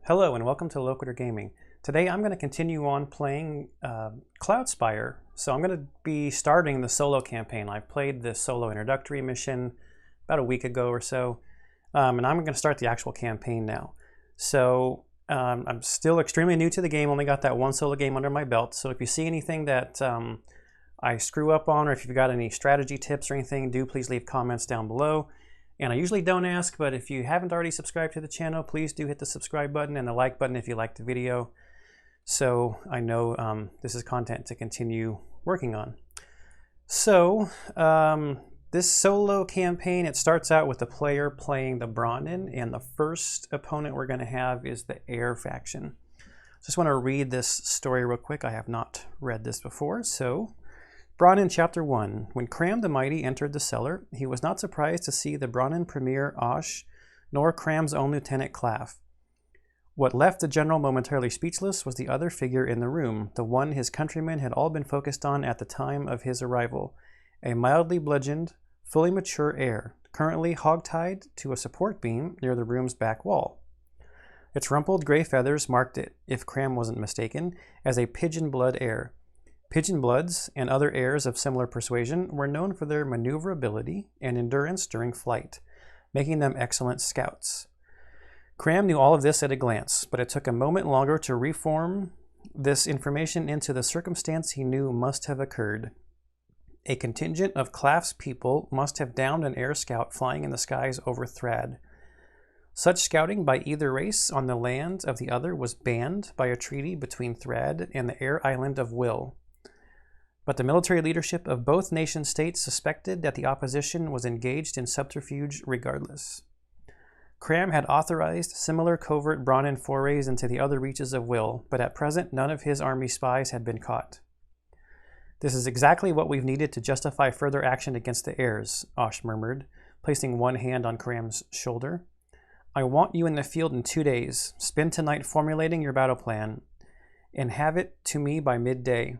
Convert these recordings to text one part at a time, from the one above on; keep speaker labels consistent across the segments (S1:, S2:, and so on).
S1: Hello and welcome to Locator Gaming. Today I'm going to continue on playing Cloudspire. So I'm going to be starting the solo campaign. I played the solo introductory mission about a week ago or so, and I'm going to start the actual campaign now. So I'm still extremely new to the game, only got that one solo game under my belt. So if you see anything that I screw up on, or if you've got any strategy tips or anything, do please leave comments down below. And I usually don't ask, but if you haven't already subscribed to the channel, please do hit the subscribe button and the like button if you liked the video, so I know this is content to continue working on. So this solo campaign, it starts out with the player playing the Brawnen, and the first opponent we're going to have is the Air faction. Just want to read this story real quick. I have not read this before, so Brawnen Chapter 1. When Cram the Mighty entered the cellar, he was not surprised to see the Brawnen Premier Osh, nor Cram's own Lieutenant Claff. What left the general momentarily speechless was the other figure in the room, the one his countrymen had all been focused on at the time of his arrival, a mildly bludgeoned, fully mature heir, currently hog-tied to a support beam near the room's back wall. Its rumpled gray feathers marked it, if Cram wasn't mistaken, as a pigeon blood heir. Pigeon bloods and other heirs of similar persuasion were known for their maneuverability and endurance during flight, making them excellent scouts. Cram knew all of this at a glance, but it took a moment longer to reform this information into the circumstance he knew must have occurred. A contingent of Claff's people must have downed an air scout flying in the skies over Thrad. Such scouting by either race on the land of the other was banned by a treaty between Thrad and the air island of Will. But the military leadership of both nation-states suspected that the opposition was engaged in subterfuge regardless. Cram had authorized similar covert Brawnen forays into the other reaches of Will, but at present none of his army spies had been caught. This is exactly what we've needed to justify further action against the heirs, Osh murmured, placing one hand on Cram's shoulder. I want you in the field in 2 days. Spend tonight formulating your battle plan, and have it to me by midday.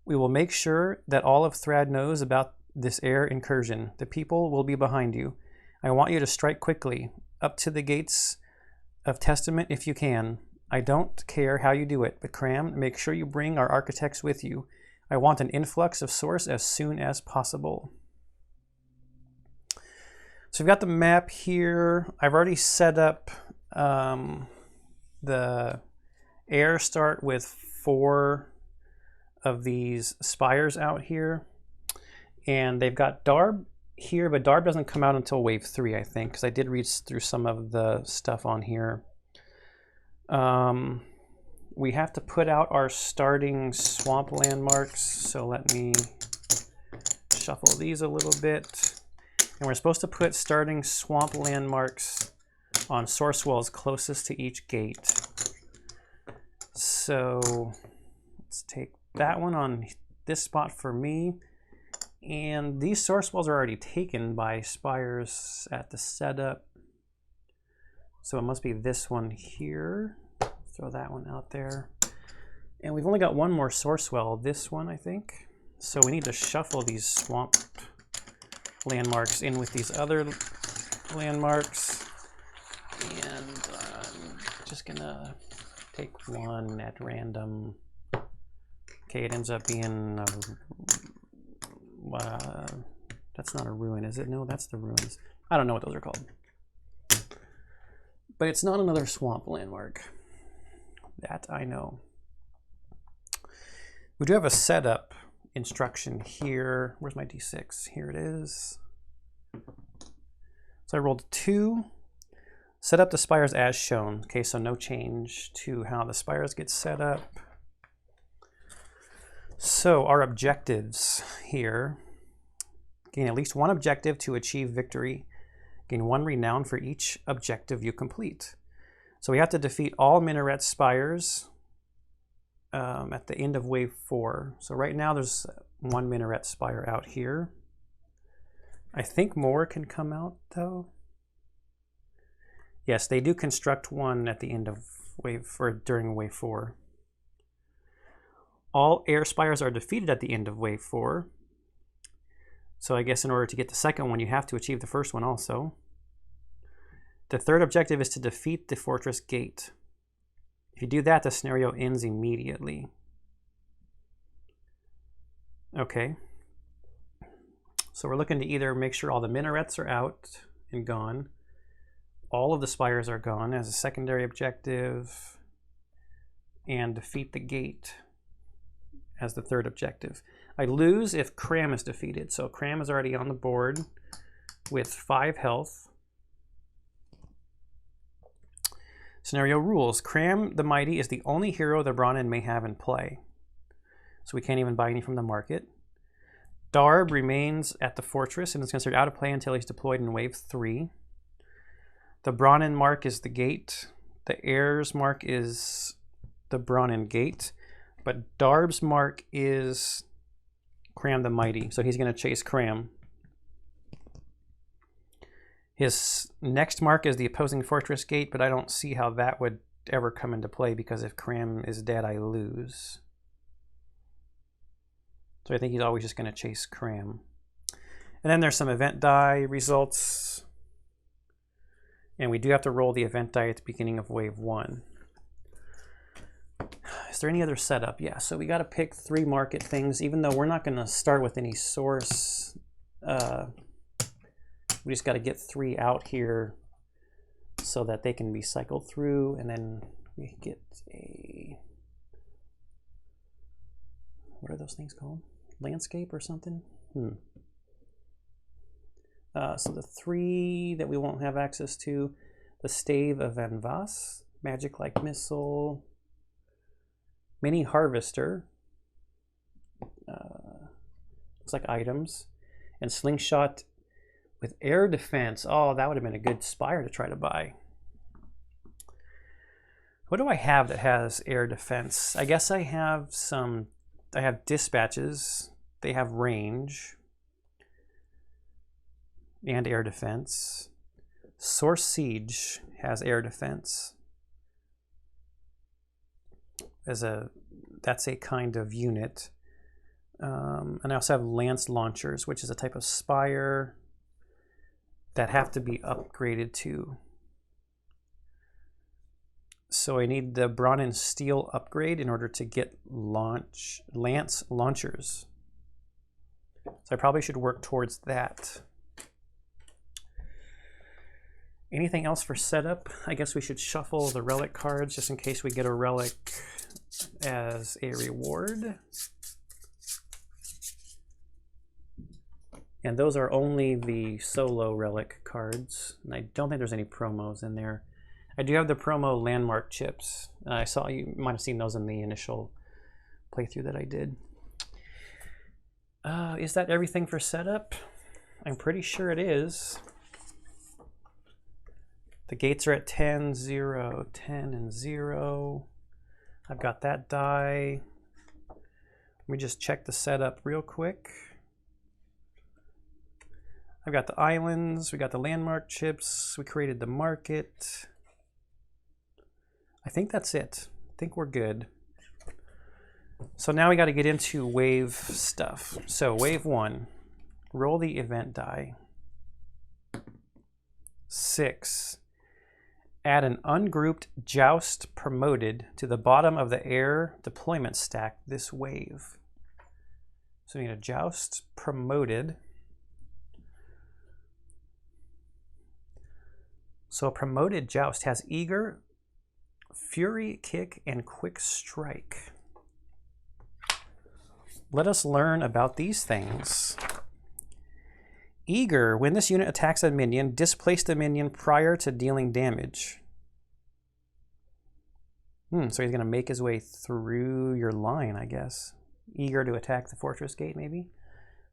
S1: We will make sure that all of Thrad knows about this air incursion. The people will be behind you. I want you to strike quickly, up to the gates of Testament if you can. I don't care how you do it, but Cram, make sure you bring our architects with you. I want an influx of source as soon as possible. So we've got the map here. I've already set up the air start with 4 of these spires out here, and they've got Darb here, but Darb doesn't come out until wave 3, I think, because I did read through some of the stuff on here. We have to put out our starting swamp landmarks, so let me shuffle these a little bit. And we're supposed to put starting swamp landmarks on source wells closest to each gate. So let's take that one on this spot for me. And these source wells are already taken by spires at the setup. So it must be this one here. Throw that one out there. And we've only got one more source well, this one, I think. So we need to shuffle these swamp landmarks in with these other landmarks. And I'm just gonna take one at random. Okay, it ends up being that's not a ruin, is it? No, that's the ruins. I don't know what those are called. But it's not another swamp landmark. That I know. We do have a setup instruction here. Where's my D6? Here it is. So I rolled 2. Set up the spires as shown. Okay, so no change to how the spires get set up. So our objectives here: gain at least 1 objective to achieve victory. Gain 1 renown for each objective you complete. So we have to defeat all minaret spires at the end of wave 4. So right now there's 1 minaret spire out here. I think more can come out though. Yes, they do construct 1 at the end of wave, or during wave 4. All air spires are defeated at the end of wave 4. So I guess in order to get the second one, you have to achieve the first one also. The third objective is to defeat the fortress gate. If you do that, the scenario ends immediately. Okay. So we're looking to either make sure all the minarets are out and gone, all of the spires are gone as a secondary objective, and defeat the gate as the third objective. I lose if Cram is defeated. So Cram is already on the board with 5 health. Scenario rules. Cram the Mighty is the only hero the Brawnen may have in play. So we can't even buy any from the market. Darb remains at the fortress and is considered out of play until he's deployed in wave 3. The Brawnen mark is the gate. The Heir's mark is the Brawnen gate. But Darb's mark is Cram the Mighty. So he's going to chase Cram. His next mark is the opposing fortress gate, but I don't see how that would ever come into play because if Cram is dead, I lose. So I think he's always just going to chase Cram. And then there's some event die results. And we do have to roll the event die at the beginning of wave 1. Is there any other setup? Yeah, so we got to pick 3 market things, even though we're not going to start with any source. We just got to get 3 out here so that they can be cycled through, and then we get a, what are those things called? Landscape or something? So the 3 that we won't have access to, the Stave of Van Vass, Magic Like Missile, Mini Harvester, looks like items, and Slingshot with air defense. Oh, that would have been a good spire to try to buy. What do I have that has air defense? I guess I have some, I have dispatches. They have range and air defense. Source Siege has air defense. That's a kind of unit. And I also have Lance Launchers, which is a type of spire that have to be upgraded to. So I need the Brawnen Steel upgrade in order to get Lance Launchers. So I probably should work towards that. Anything else for setup? I guess we should shuffle the relic cards just in case we get a relic as a reward. And those are only the solo relic cards. And I don't think there's any promos in there. I do have the promo landmark chips. I saw, you might have seen those in the initial playthrough that I did. Is that everything for setup? I'm pretty sure it is. The gates are at 10, 0, 10, and 0. I've got that die. Let me just check the setup real quick. I've got the islands, we got the landmark chips, we created the market. I think that's it. I think we're good. So now we got to get into wave stuff. So wave 1, roll the event die. 6, add an ungrouped Joust promoted to the bottom of the air deployment stack this wave. So we need a Joust promoted. So a promoted Joust has Eager, Fury Kick, and Quick Strike. Let us learn about these things. Eager, when this unit attacks a minion, displace the minion prior to dealing damage. So he's going to make his way through your line, I guess. Eager to attack the fortress gate, maybe.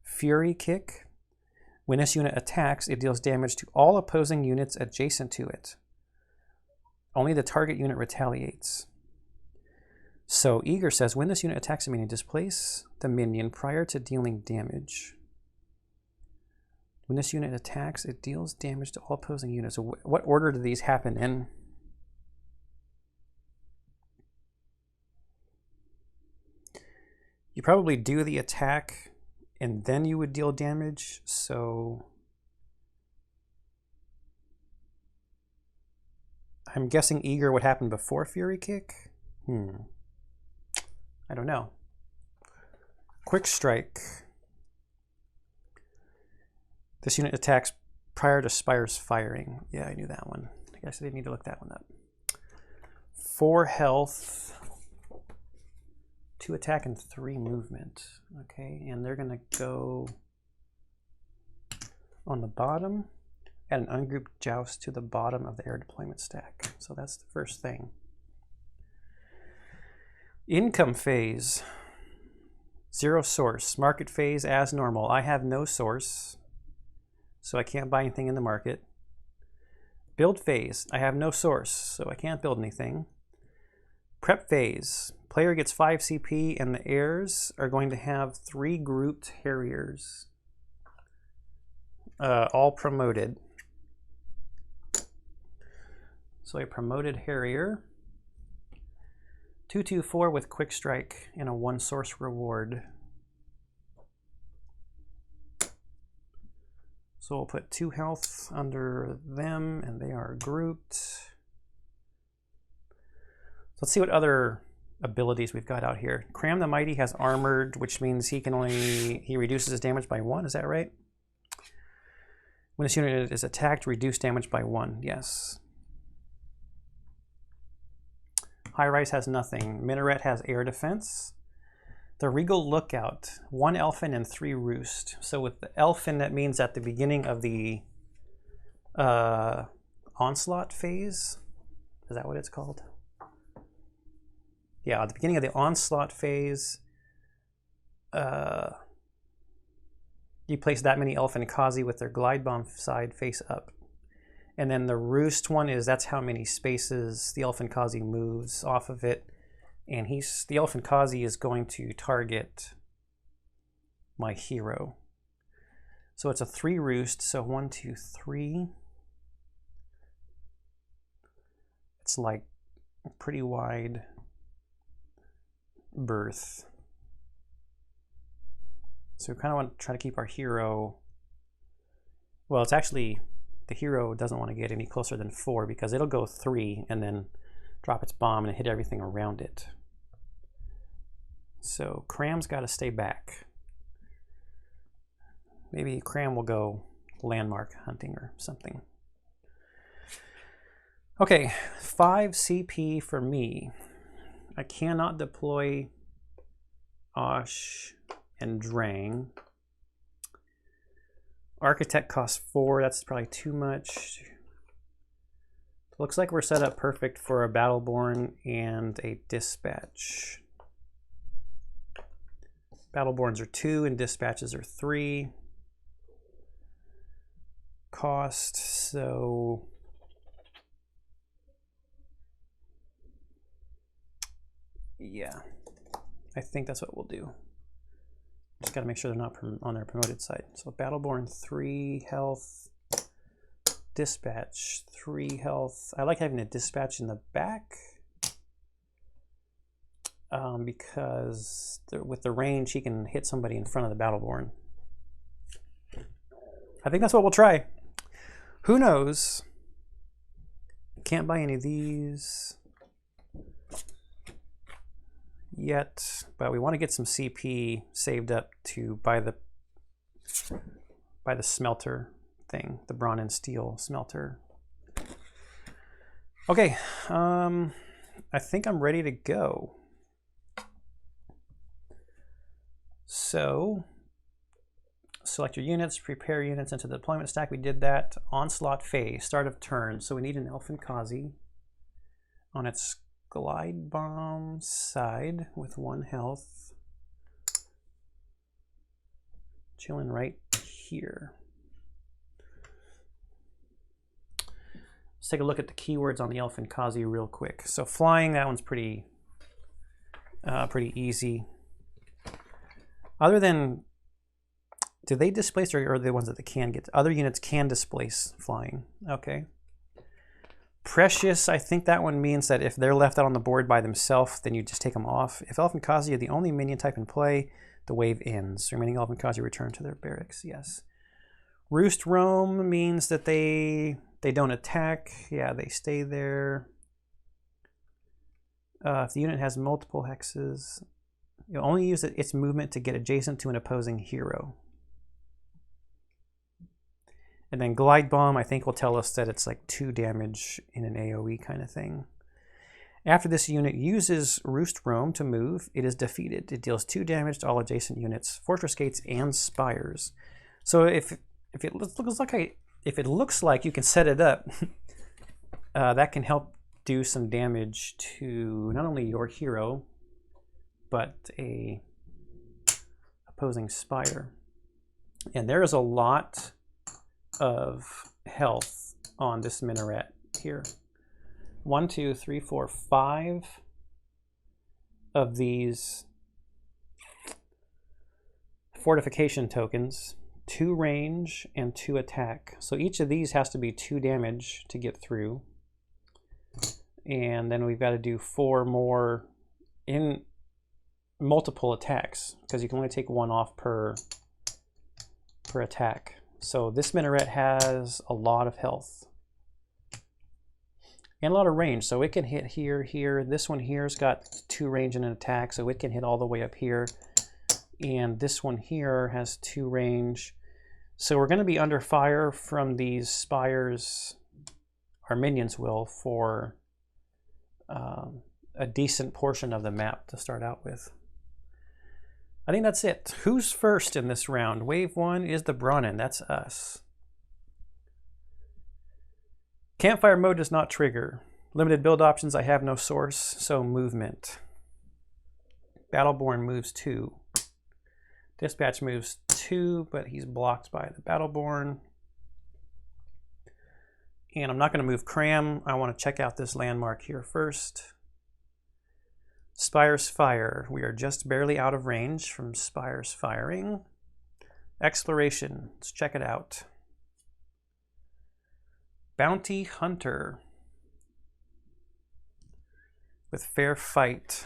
S1: Fury Kick. When this unit attacks, it deals damage to all opposing units adjacent to it. Only the target unit retaliates. So Eager says, when this unit attacks a minion, displace the minion prior to dealing damage. When this unit attacks, it deals damage to all opposing units. So what order do these happen in? You probably do the attack and then you would deal damage, so I'm guessing Eager would happen before Fury Kick. I don't know. Quick Strike. This unit attacks prior to Spire's firing. Yeah, I knew that one. I guess I didn't need to look that one up. 4 health, 2 attack, and 3 movement. Okay, and they're gonna go on the bottom. Add an ungrouped joust to the bottom of the air deployment stack. So that's the first thing. Income phase. 0 source. Market phase as normal. I have no source, so I can't buy anything in the market. Build phase. I have no source, so I can't build anything. Prep phase. Player gets 5 CP, and the heirs are going to have 3 grouped Harriers. All promoted. So a promoted Harrier. 2/2/4 with Quick Strike and a 1 source reward. So we'll put 2 health under them, and they are grouped. Let's see what other abilities we've got out here. Cram the Mighty has armored, which means he reduces his damage by 1. Is that right? When this unit is attacked, reduce damage by 1. Yes. High Rise has nothing. Minaret has air defense. The Regal Lookout, 1 Elfin and 3 Roost. So with the Elfin, that means at the beginning of the Onslaught phase. Is that what it's called? Yeah, at the beginning of the Onslaught phase, you place that many Elfin Kazi with their Glide Bomb side face up. And then the Roost one is, that's how many spaces the Elfin Kazi moves off of it. And the Elfin Kazi is going to target my hero. So it's a 3 Roost, so 1, 2, 3. It's like a pretty wide berth. So we kind of want to try to keep our hero, well, it's actually, the hero doesn't want to get any closer than 4 because it'll go 3 and then drop its bomb and hit everything around it. So Cram's got to stay back. Maybe Cram will go landmark hunting or something. Okay, 5 CP for me. I cannot deploy Osh and Drang. Architect costs 4, that's probably too much. Looks like we're set up perfect for a Battleborn and a Dispatch. Battleborns are 2 and Dispatches are 3. Cost, so yeah, I think that's what we'll do. Just got to make sure they're not on their promoted side. So Battleborn 3 health, Dispatch 3 health. I like having a Dispatch in the back because with the range, he can hit somebody in front of the Battleborn. I think that's what we'll try. Who knows? Can't buy any of these yet, but we want to get some CP saved up to buy the smelter thing, the Brawnen steel smelter. Okay, I think I'm ready to go. So select your units, prepare units into the deployment stack. We did that. Onslaught phase, start of turn. So we need an Elfin Kazi on its Glide Bomb side with 1 health. Chilling right here. Let's take a look at the keywords on the Elfin Kazi real quick. So flying, that one's pretty easy. Other than, do they displace, or are they the ones that they can get? Other units can displace flying. Okay. Precious, I think that one means that if they're left out on the board by themselves, then you just take them off. If Elfin Kazi are the only minion type in play, the wave ends. Remaining Elfin Kazi return to their barracks. Yes. Roost Roam means that they don't attack. Yeah, they stay there. If the unit has multiple hexes, you'll only use its movement to get adjacent to an opposing hero. And then Glide Bomb, I think, will tell us that it's like 2 damage in an AoE kind of thing. After this unit uses Roost Roam to move, it is defeated. It deals 2 damage to all adjacent units, fortress gates, and spires. So if it looks like you can set it up, that can help do some damage to not only your hero, but a opposing spire. And there is a lot of health on this minaret here. 1, 2, 3, 4, 5 of these fortification tokens, 2 range and 2 attack. So each of these has to be 2 damage to get through. And then we've got to do 4 more in multiple attacks, because you can only take 1 off per attack. So this minaret has a lot of health and a lot of range, so it can hit here, here. This one here's got 2 range and an attack, so it can hit all the way up here. And this one here has 2 range. So we're going to be under fire from these spires, our minions will, for a decent portion of the map to start out with. I think that's it. Who's first in this round? Wave 1 is the Brawnen. That's us. Campfire mode does not trigger. Limited build options. I have no source, so movement. Battleborn moves 2. Dispatch moves 2, but he's blocked by the Battleborn. And I'm not going to move Cram. I want to check out this landmark here first. Spires fire. We are just barely out of range from Spires firing. Exploration. Let's check it out. Bounty Hunter with Fair Fight.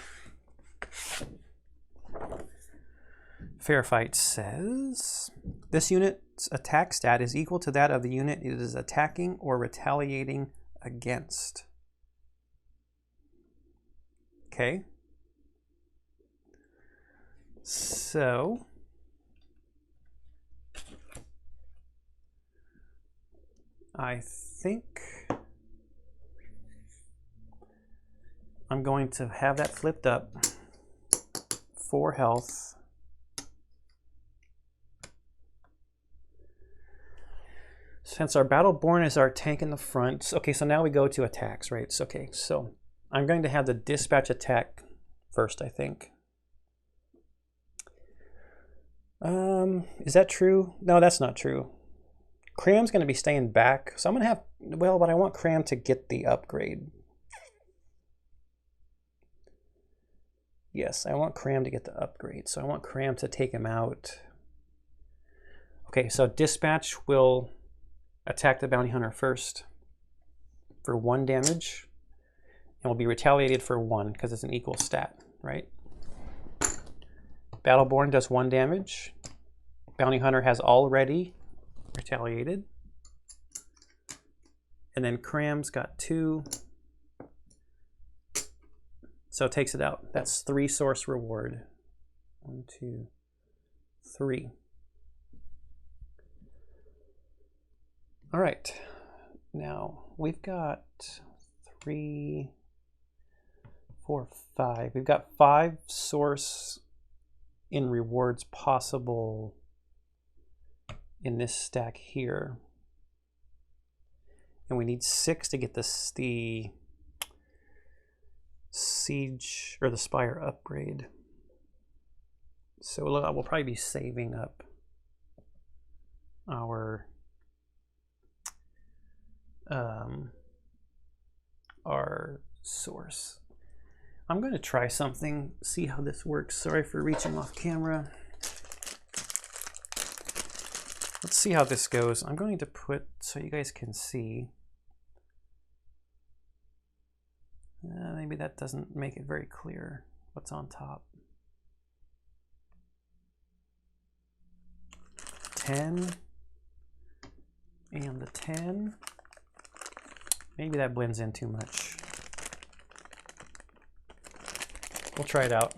S1: Fair Fight says this unit's attack stat is equal to that of the unit it is attacking or retaliating against. Okay. So I think I'm going to have that flipped up. 4 health. Since our Battleborn is our tank in the front. Okay, so now we go to attacks, right? Okay, so I'm going to have the dispatch attack first, I think. Is that true? No, that's not true. Cram's going to be staying back, so I'm going to have, well, but I want Cram to get the upgrade. Yes, I want Cram to get the upgrade, so I want Cram to take him out. Okay, so Dispatch will attack the Bounty Hunter first for 1 damage, and will be retaliated for 1 because it's an equal stat, right? Battleborn does 1 damage. Bounty Hunter has already retaliated. And then Cram's got 2. So it takes it out. That's 3 source reward. 1, 2, 3. All right. Now we've got 3, 4, 5. We've got 5 source in rewards possible in this stack here, and we need 6 to get the siege or the spire upgrade. So we'll probably be saving up our source. I'm going to try something, see how this works. Sorry for reaching off camera. Let's see how this goes. I'm going to put, so you guys can see. Maybe that doesn't make it very clear what's on top. 10 and the 10. Maybe that blends in too much. We'll try it out.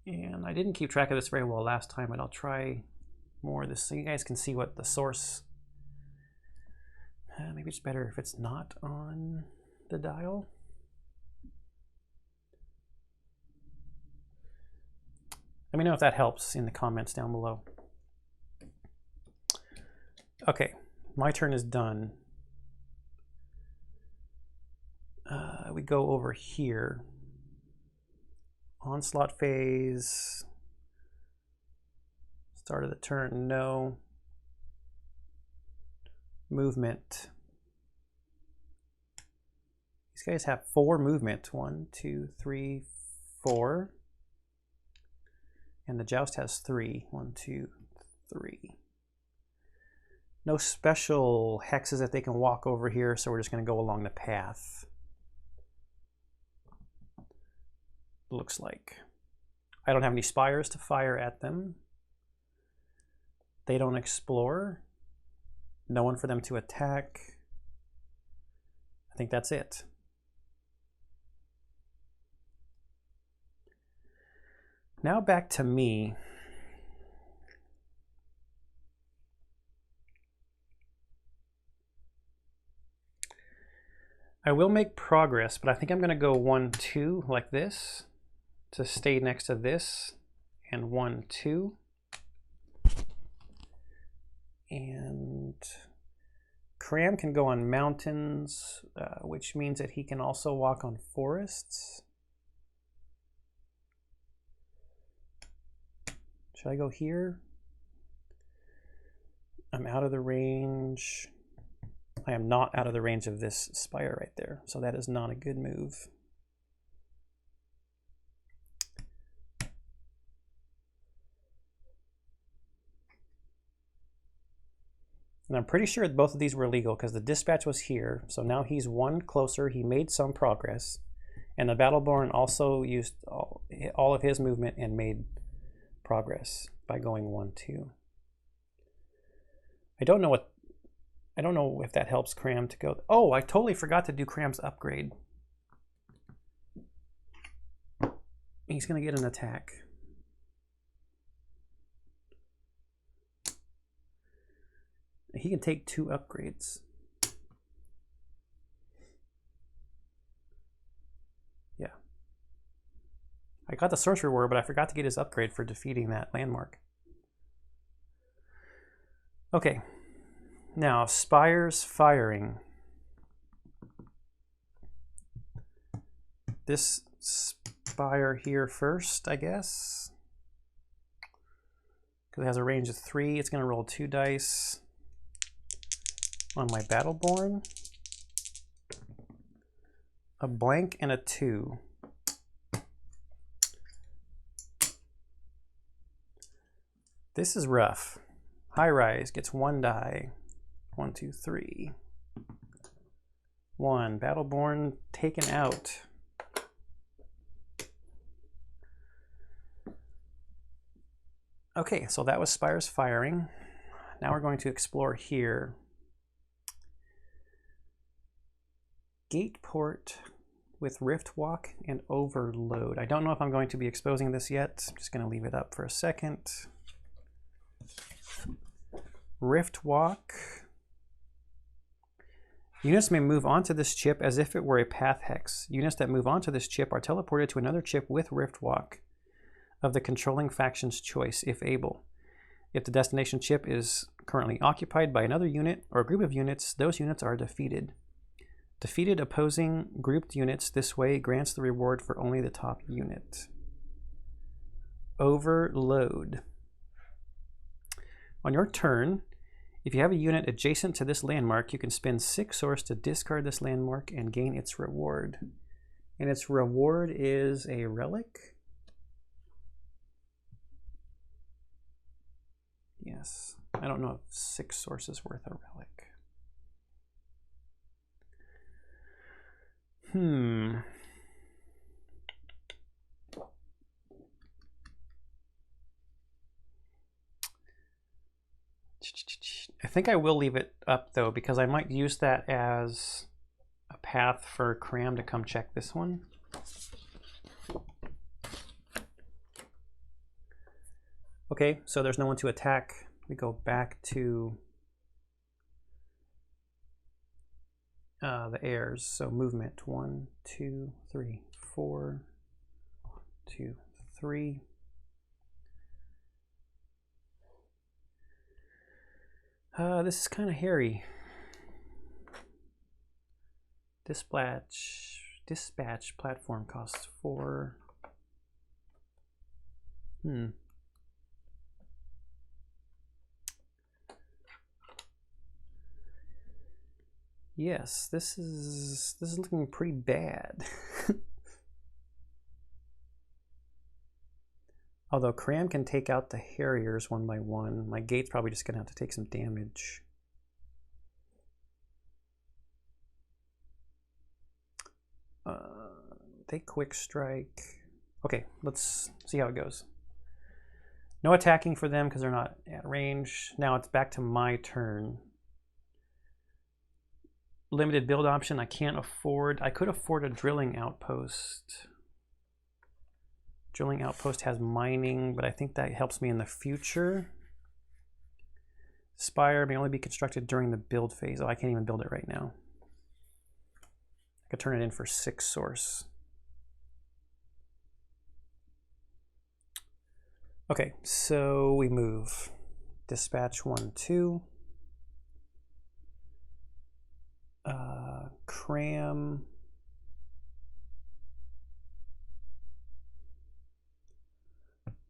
S1: And I didn't keep track of this very well last time, but I'll try more of this so you guys can see what the source. Maybe it's better if it's not on the dial. Let me know if that helps in the comments down below. Okay, my turn is done. We go over here. Onslaught phase. Start of the turn, no. Movement. These guys have 4 movement. 1, 2, 3, 4. And the Joust has 3. 1, 2, 3. No special hexes that they can walk over here, so we're just going to go along the path. Looks like. I don't have any spires to fire at them. They don't explore. No one for them to attack. I think that's it. Now back to me. I will make progress, but I think I'm going to go 1, 2 like this to stay next to this, and 1, 2. And Cram can go on mountains, which means that he can also walk on forests. Should I go here? I'm out of the range. I am not out of the range of this spire right there, so that is not a good move. And I'm pretty sure both of these were legal because the dispatch was here, so now he's 1 closer. He made some progress, and the Battleborn also used all of his movement and made progress by going 1, 2. I don't know if that helps Cram to go. Oh, I totally forgot to do Cram's upgrade. He's going to get an attack. He can take 2 upgrades. Yeah. I got the Sorcery Word, but I forgot to get his upgrade for defeating that landmark. Okay. Now, Spires firing. This Spire here first, I guess. Because it has a range of 3. It's going to roll 2 dice on my Battleborn. A blank and a 2. This is rough. High Rise gets 1 die. 1, 2, 3. 1. Battleborn taken out. Okay, so that was Spires firing. Now we're going to explore here. Gateport with Rift Walk and Overload. I don't know if I'm going to be exposing this yet. I'm just going to leave it up for a second. Rift Walk. Units may move onto this chip as if it were a path hex. Units that move onto this chip are teleported to another chip with Rift Walk of the controlling faction's choice, if able. If the destination chip is currently occupied by another unit or group of units, those units are defeated. Defeated opposing grouped units this way grants the reward for only the top unit. Overload. On your turn, if you have a unit adjacent to this landmark, you can spend 6 source to discard this landmark and gain its reward. And its reward is a relic? Yes. I don't know if 6 source is worth a relic. I think I will leave it up though, because I might use that as a path for Cram to come check this one. Okay, so there's no one to attack. We go back to the heirs. So movement 1, 2, 3, 4, 2, 3. This is kind of hairy. Dispatch platform costs 4. Yes, this is looking pretty bad. Although Cram can take out the Harriers one by one, my gate's probably just gonna have to take some damage. They quick strike. Okay, let's see how it goes. No attacking for them because they're not at range. Now it's back to my turn. Limited build option I can't afford. I could afford a drilling outpost. Drilling outpost has mining, but I think that helps me in the future. Spire may only be constructed during the build phase. Oh, I can't even build it right now. I could turn it in for 6 source. Okay, so we move. Dispatch 1, 2. Cram.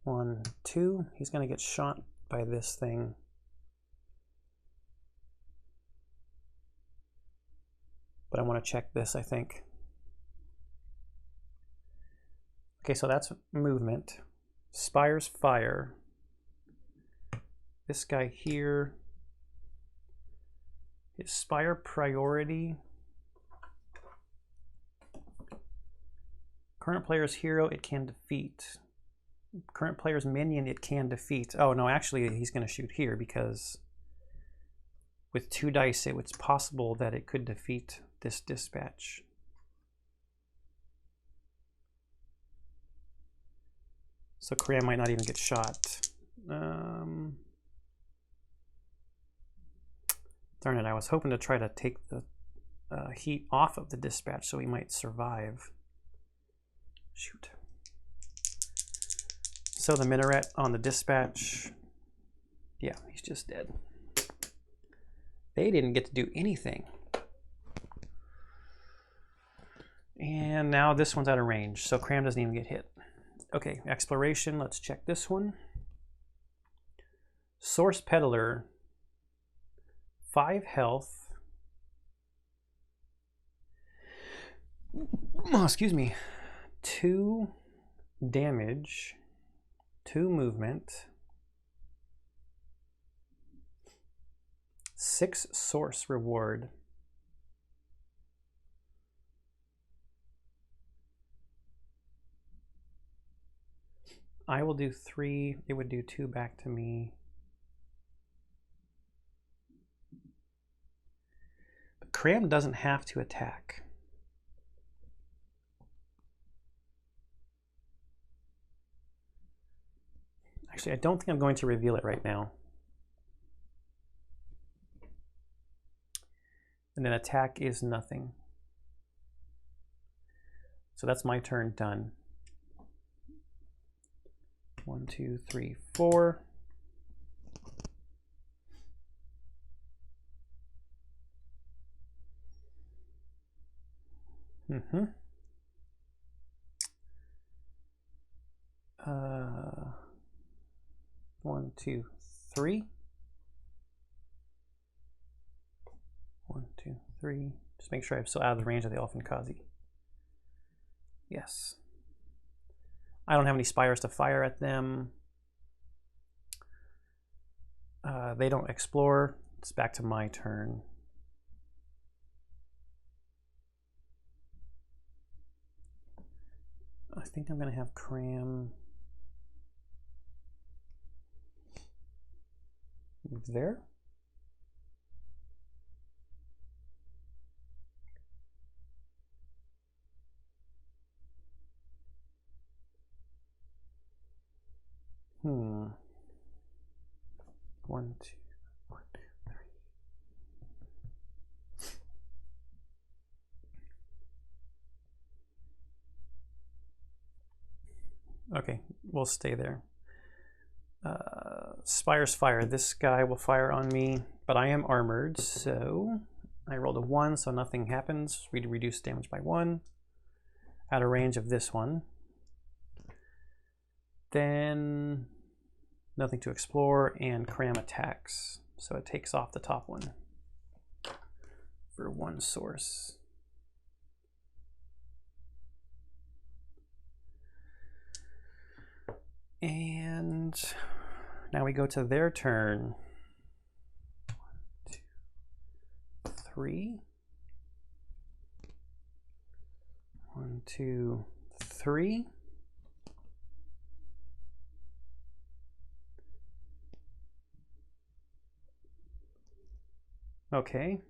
S1: One, 2. He's gonna get shot by this thing. But I want to check this, I think. Okay, so that's movement. Spire's fire. This guy here. His Spire priority. Current player's hero, it can defeat. Current player's minion, it can defeat. Oh no, actually he's going to shoot here because with 2 dice, it's possible that it could defeat this dispatch. So Cram might not even get shot. Darn it, I was hoping to try to take the heat off of the dispatch so he might survive. Shoot. So the minaret on the dispatch, yeah, he's just dead. They didn't get to do anything. And now this one's out of range, so Cram doesn't even get hit. Okay, exploration, let's check this one. Source Peddler, 5 health. Oh, excuse me. 2 damage, 2 movement, 6 source reward. I will do 3. It would do 2 back to me. But Cram doesn't have to attack. Actually, I don't think I'm going to reveal it right now. And then attack is nothing. So that's my turn done. 1, 2, 3, 4. Mm-hmm. 1, 2, 3. 1, 2, 3. Just make sure I'm still out of the range of the Elfin Kazi. Yes. I don't have any spires to fire at them. They don't explore. It's back to my turn. I think I'm going to have Cram move there. 1, 2, 1, 2, 3. Okay, we'll stay there. Spire's fire. This guy will fire on me, but I am armored, so I rolled a 1, so nothing happens. We reduce damage by 1. Out of range of this one. Then nothing to explore, and cram attacks. So it takes off the top one for 1 source. And now we go to their turn. 1, 2, 3. 1, 2, 3. Okay.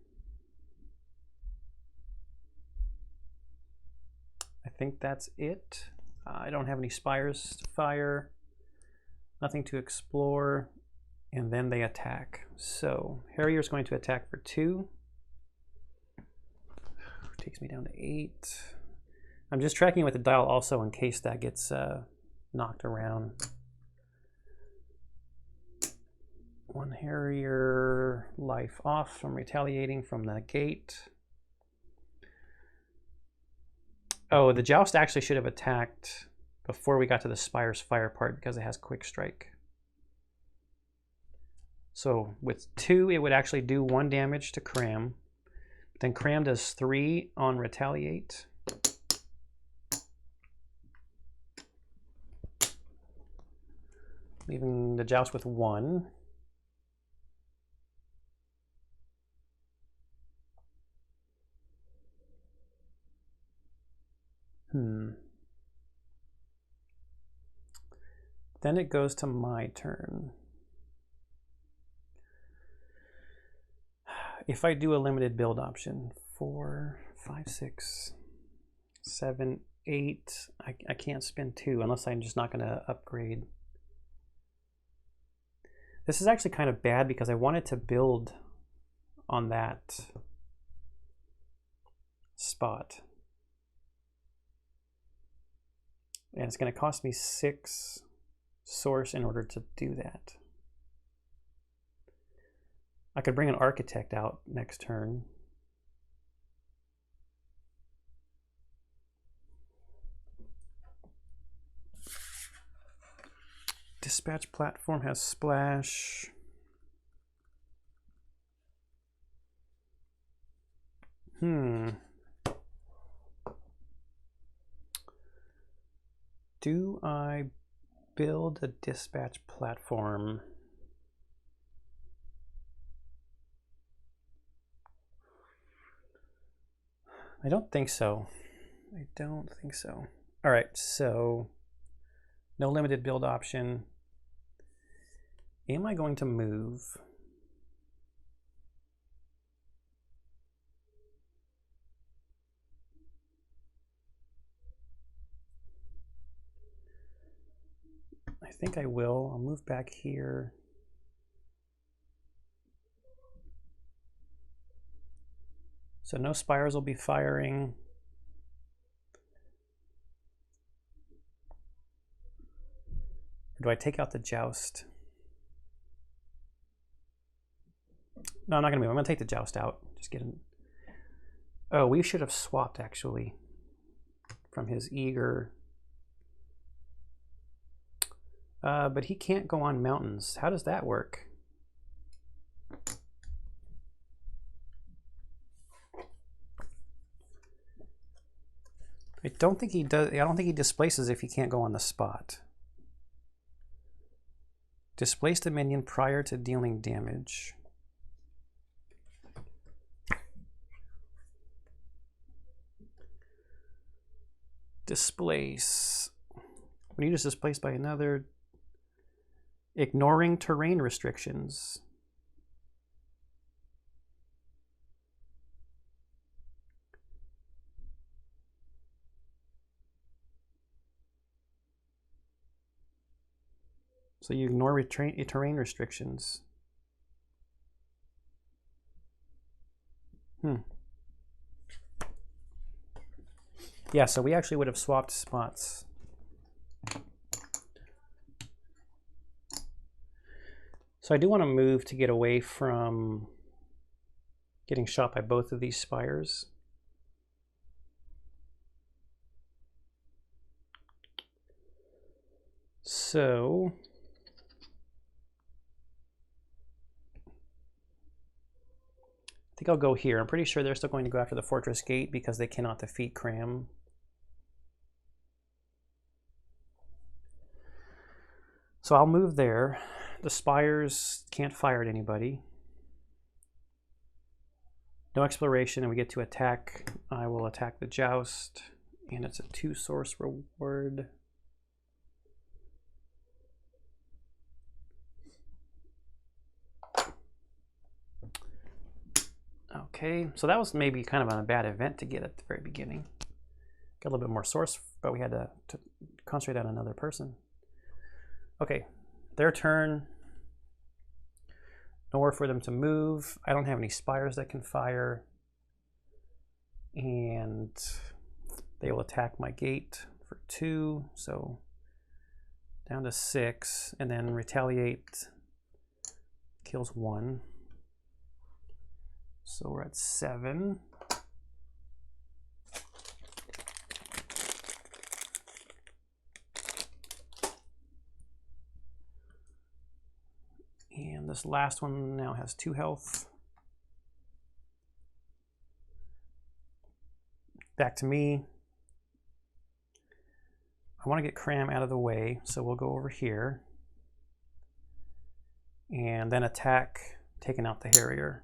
S1: I think that's it. I don't have any spires to fire. Nothing to explore, and then they attack. So Harrier's going to attack for 2. Takes me down to 8. I'm just tracking with the dial also in case that gets knocked around. 1 Harrier life off from retaliating from the gate. Oh, the Joust actually should have attacked before we got to the Spire's fire part because it has quick strike. So with 2, it would actually do 1 damage to Cram. Then Cram does 3 on retaliate. Leaving the Joust with 1. Then it goes to my turn. If I do a limited build option, 4, 5, 6, 7, 8, I can't spend 2 unless I'm just not going to upgrade. This is actually kind of bad because I wanted to build on that spot. And it's going to cost me 6 source in order to do that. I could bring an architect out next turn. Dispatch platform has splash. Do I build a dispatch platform? I don't think so. I don't think so. All right, so no limited build option. Am I going to move? I think I will. I'll move back here. So no spires will be firing. Or do I take out the Joust? No, I'm not gonna move. I'm gonna take the Joust out. Just get in. Oh, we should have swapped actually from his eager. But he can't go on mountains. How does that work? I don't think he does. I don't think he displaces if he can't go on the spot. Displace the minion prior to dealing damage. Displace. When you just displaced by another. Ignoring terrain restrictions. So you ignore terrain restrictions. Yeah, so we actually would have swapped spots. So I do want to move to get away from getting shot by both of these spires. So I think I'll go here. I'm pretty sure they're still going to go after the fortress gate because they cannot defeat Cram. So I'll move there. The spires can't fire at anybody. No exploration, and we get to attack. I will attack the joust, and it's a 2-source reward. Okay, so that was maybe kind of a bad event to get at the very beginning. Got a little bit more source, but we had to concentrate on another person. Okay, their turn. Nowhere for them to move. I don't have any spires that can fire. And they will attack my gate for 2, so down to 6, and then retaliate kills 1. So we're at 7. And this last one now has 2 health. Back to me. I want to get Cram out of the way, so we'll go over here. And then attack, taking out the Harrier.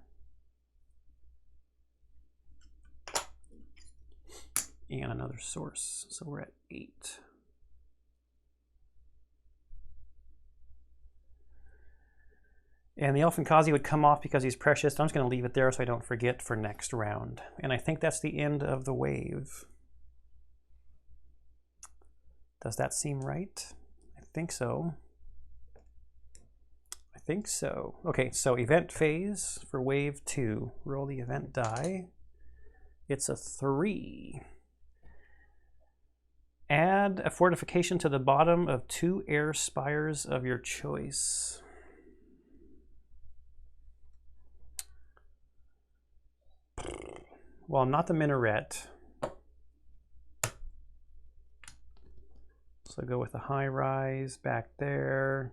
S1: And another source, so we're at 8. And the Elfin would come off because he's precious. I'm just going to leave it there so I don't forget for next round. And I think that's the end of the wave. Does that seem right? I think so. I think so. Okay, so event phase for wave 2. Roll the event die. It's a 3. Add a fortification to the bottom of 2 air spires of your choice. Well, not the minaret. So go with the high rise back there.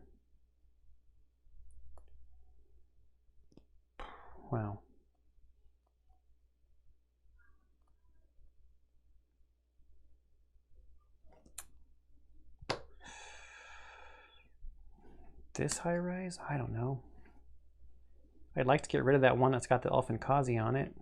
S1: Wow. This high rise? I don't know. I'd like to get rid of that one that's got the Elfin on it.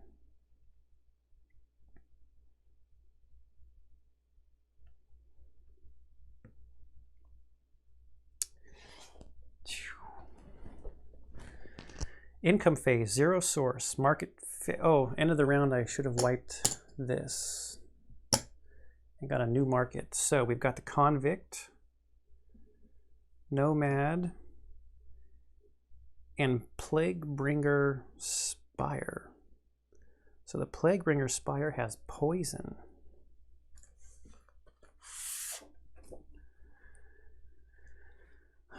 S1: Income phase, 0 source. Market, oh, end of the round I should have wiped this. I got a new market. So we've got the Convict, Nomad, and Plaguebringer Spire. So the Plaguebringer Spire has poison.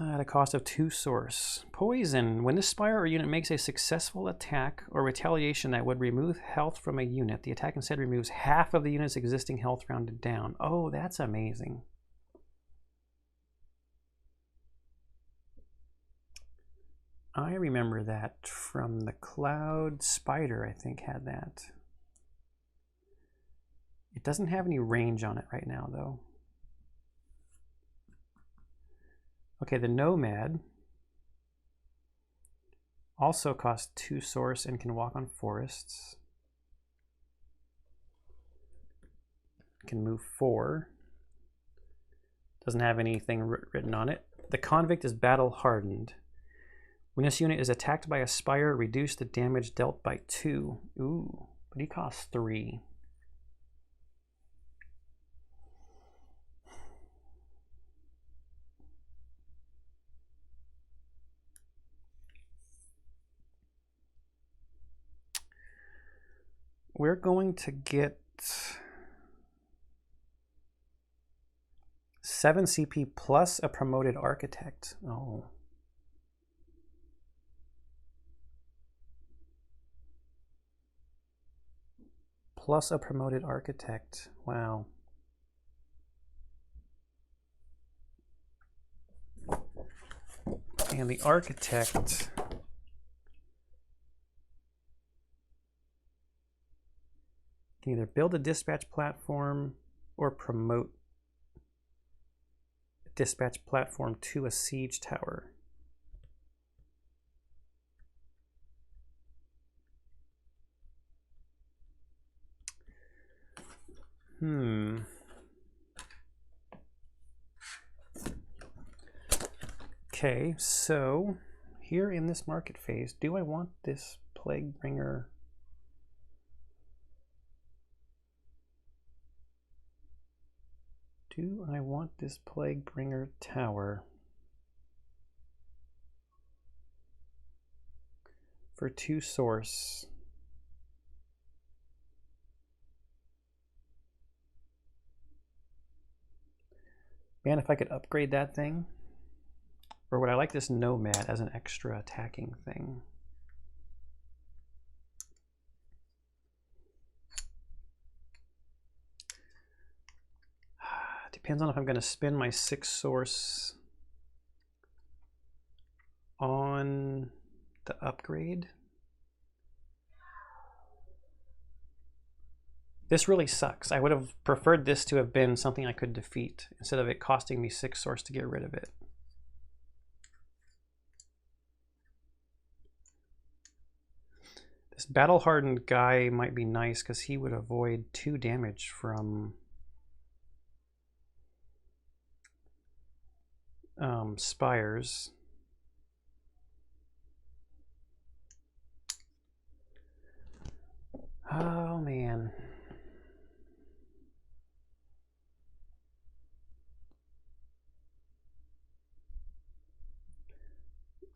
S1: At a cost of 2 source. Poison. When this spire or unit makes a successful attack or retaliation that would remove health from a unit, the attack instead removes half of the unit's existing health rounded down. Oh, that's amazing. I remember that from the Cloudspire, I think, had that. It doesn't have any range on it right now, though. Okay, the Nomad also costs 2 source and can walk on forests. Can move 4. Doesn't have anything written on it. The Convict is battle hardened. When this unit is attacked by a spire, reduce the damage dealt by 2. Ooh, but he costs 3. we're going to get 7 CP plus a promoted architect. Oh. Plus a promoted architect. Wow. And the architect can either build a dispatch platform or promote a dispatch platform to a siege tower. Okay, so here in this market phase, do I want this plague bringer? Do I want this plague bringer tower for 2 source? Man, if I could upgrade that thing. Or would I like this nomad as an extra attacking thing? Depends on if I'm going to spend my 6 source on the upgrade. This really sucks. I would have preferred this to have been something I could defeat instead of it costing me 6 source to get rid of it. This battle-hardened guy might be nice because he would avoid 2 damage from spires. Oh man.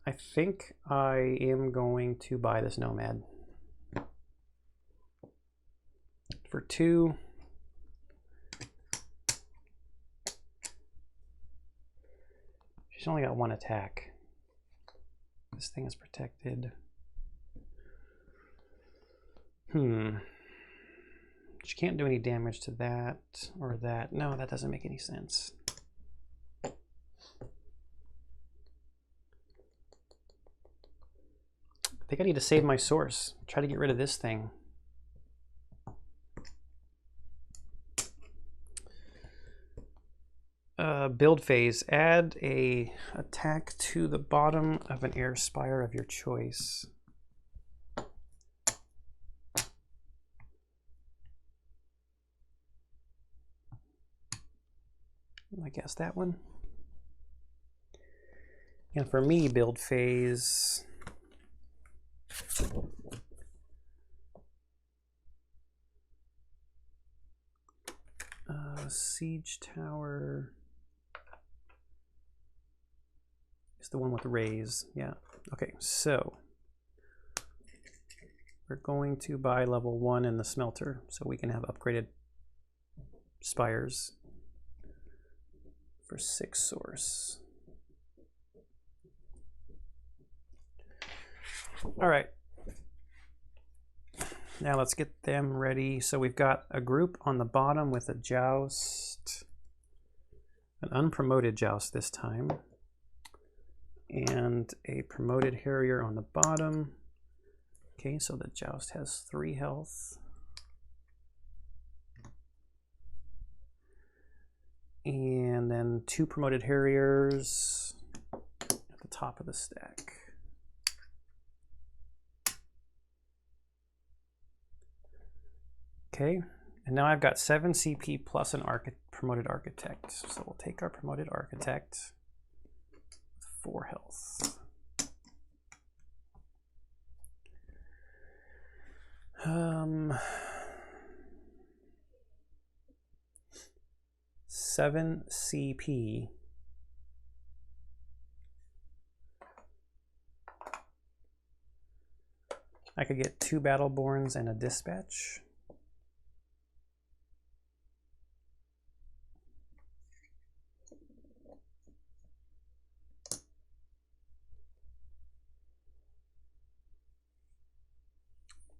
S1: I think I am going to buy this nomad. For 2. She's only got 1 attack. This thing is protected. She can't do any damage to that or that. No, that doesn't make any sense. I think I need to save my source. Try to get rid of this thing. Build phase. Add a attack to the bottom of an air spire of your choice. I guess that one. And for me, build phase. Siege tower is the one with the raise. Yeah. Okay, so we're going to buy level 1 in the smelter so we can have upgraded spires for 6 source. All right. Now let's get them ready. So we've got a group on the bottom with a joust, an unpromoted joust this time, and a promoted harrier on the bottom. Okay, so the joust has 3 health. And then 2 promoted harriers at the top of the stack. Okay, and now I've got 7 CP plus an promoted architect. So we'll take our promoted architect with 4 health. 7 CP. I could get 2 Battleborns and a dispatch.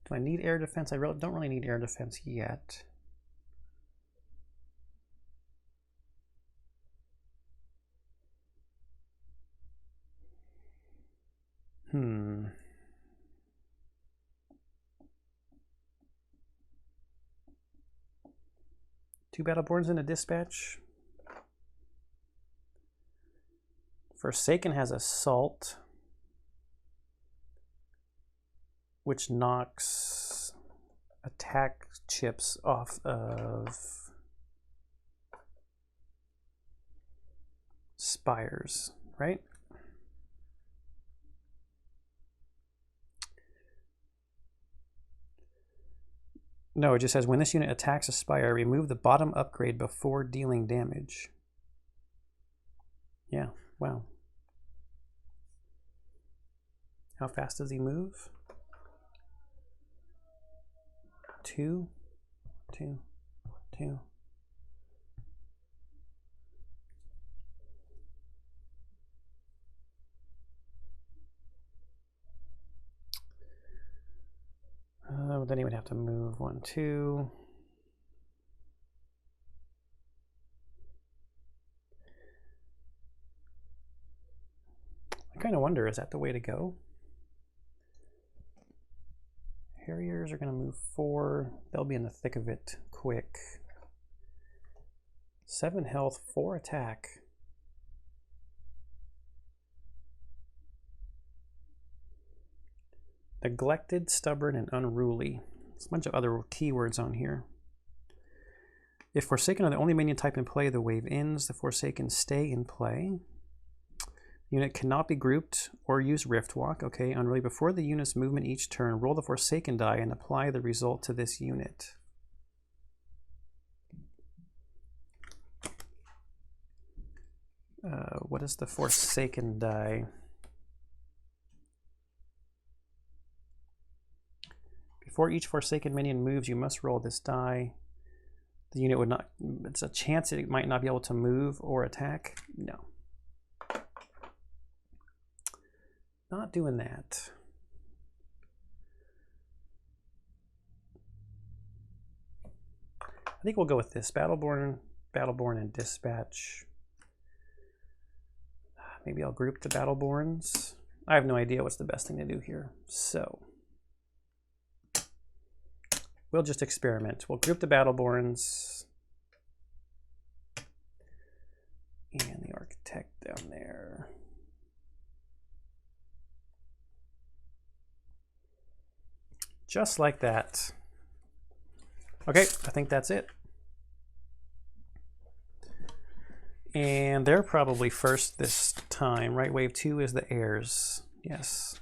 S1: Do I need air defense? I don't really need air defense yet. Two Battleborns in a dispatch. Forsaken has Assault, which knocks attack chips off of spires, right? No, it just says when this unit attacks a spire, remove the bottom upgrade before dealing damage. Yeah, wow. How fast does he move? 2, 2, 2. Then he would have to move 1, 2. I kind of wonder, is that the way to go? Harriers are going to move 4. They'll be in the thick of it quick. 7 health, 4 attack. Neglected, stubborn, and unruly. There's a bunch of other keywords on here. If Forsaken are the only minion type in play, the wave ends. The Forsaken stay in play. Unit cannot be grouped or use Rift Walk. Okay, unruly. Before the unit's movement each turn, roll the Forsaken die and apply the result to this unit. What is the Forsaken die? Before each Forsaken minion moves, you must roll this die. The unit would not, it's a chance it might not be able to move or attack. No. Not doing that. I think we'll go with this. Battleborn, and Dispatch. Maybe I'll group the Battleborns. I have no idea what's the best thing to do here. So we'll just experiment. We'll group the Battleborns and the Architect down there. Just like that. Okay, I think that's it. And they're probably first this time, right? Wave 2 is the heirs. Yes.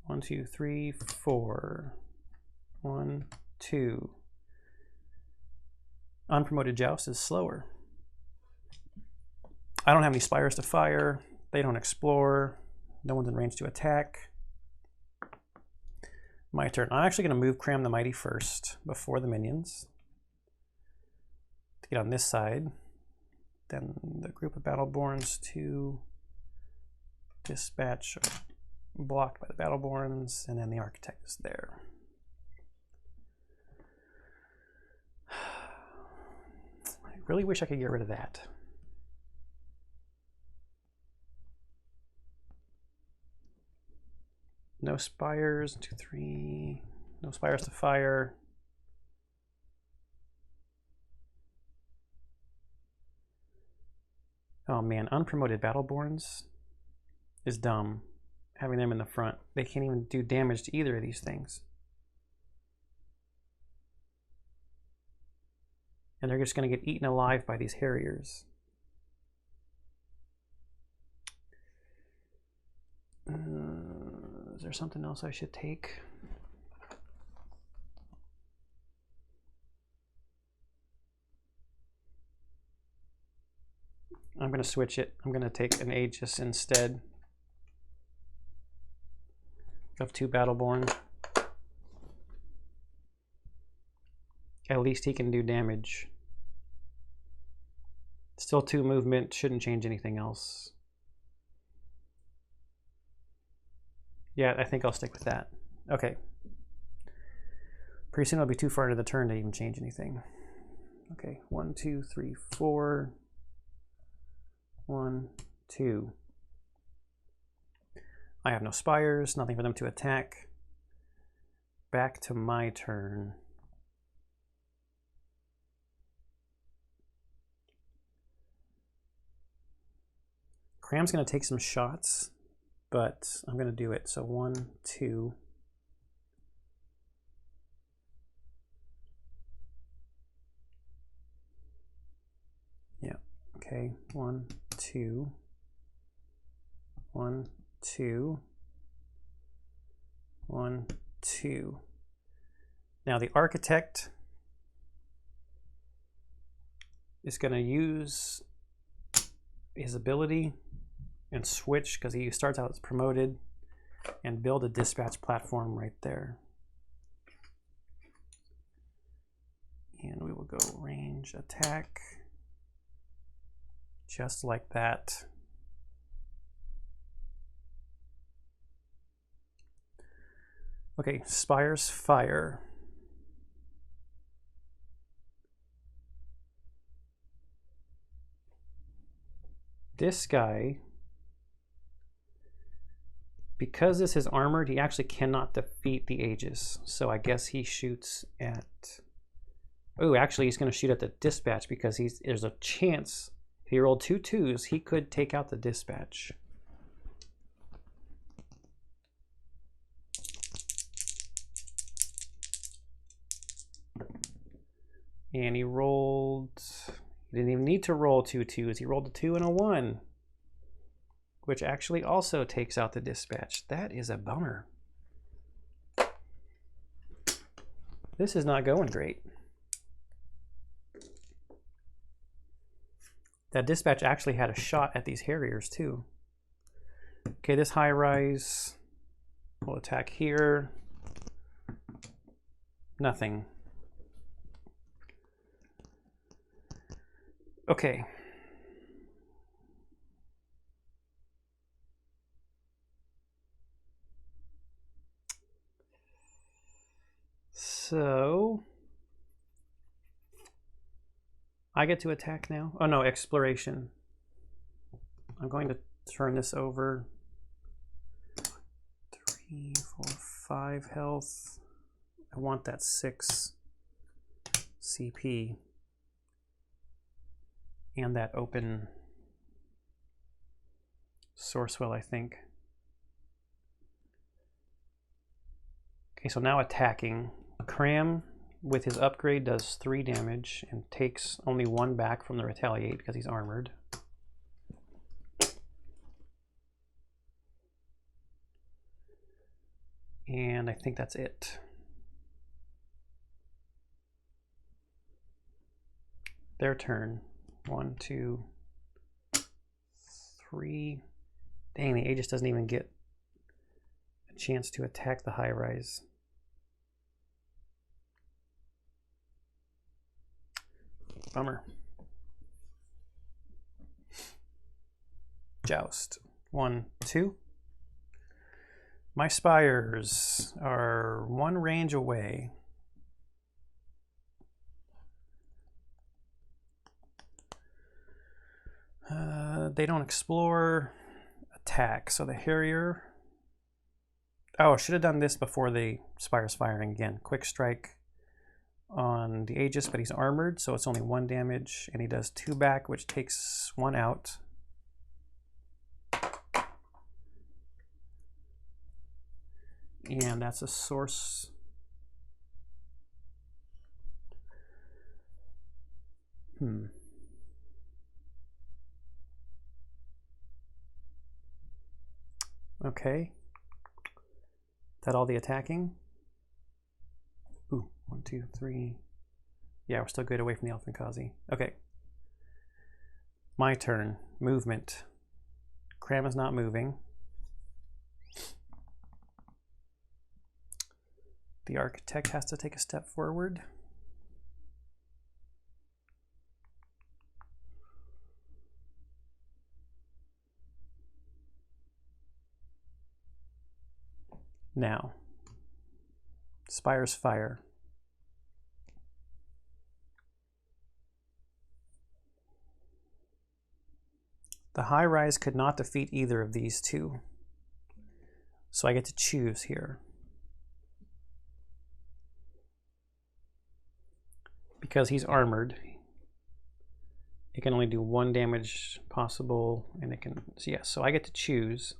S1: 1, 2, 3, 4. 1, 2. Unpromoted Joust is slower. I don't have any spires to fire. They don't explore. No one's in range to attack. My turn. I'm actually going to move Cram the Mighty first before the minions to get on this side. Then the group of Battleborns to dispatch are blocked by the Battleborns, and then the Architect is there. I really wish I could get rid of that. No spires, 2, 3. No spires to fire. Oh man, unpromoted Battleborns is dumb. Having them in the front. They can't even do damage to either of these things. And they're just going to get eaten alive by these Harriers. Is there something else I should take? I'm going to switch it. I'm going to take an Aegis instead of 2 Battleborn. At least he can do damage. Still 2 movement, shouldn't change anything else. Yeah, I think I'll stick with that. Okay. Pretty soon I'll be too far into the turn to even change anything. Okay, 1, 2, 3, 4. 1, 2. I have no spires, nothing for them to attack. Back to my turn. Cram's going to take some shots, but I'm going to do it. So 1, 2. Yeah, okay. 1, 2. 1, 2. 1, 2. Now the architect is going to use his ability and switch, because he starts out as promoted, and build a dispatch platform right there. And we will go range attack, just like that. Okay, Spires fire. This guy, because this is armored, he actually cannot defeat the Aegis. So I guess he shoots at... Oh, actually he's going to shoot at the dispatch, because there's a chance, if he rolled 2 2s, he could take out the dispatch. And he rolled... He didn't even need to roll 2 2s. He rolled a 2 and a 1, which actually also takes out the dispatch. That is a bummer. This is not going great. That dispatch actually had a shot at these Harriers too. Okay, this high rise will attack here. Nothing. Okay. So I get to attack now. Oh no, exploration. I'm going to turn this over. 3, 4, 5 health. I want that 6 CP. And that open source well, I think. Okay, so now attacking. Cram with his upgrade does 3 damage and takes only 1 back from the retaliate because he's armored. And I think that's it. Their turn. 1, 2, 3. Dang, the Aegis doesn't even get a chance to attack the high rise. Bummer. Joust. 1, 2. My spires are 1 range away. They don't explore, attack. So the Harrier... Oh, I should have done this before the Spire's firing again. Quick strike on the Aegis, but he's armored, so it's only 1 damage, and he does 2 back, which takes 1 out. And that's a source. Okay. That all the attacking? Ooh, 1, 2, 3. Yeah, we're still good away from the Elfinkazi. Okay. My turn. Movement. Cram is not moving. The architect has to take a step forward. Now, Spire's fire. The high rise could not defeat either of these two. So I get to choose here. Because he's armored, it can only do 1 damage possible, and it can, so yeah, so I get to choose.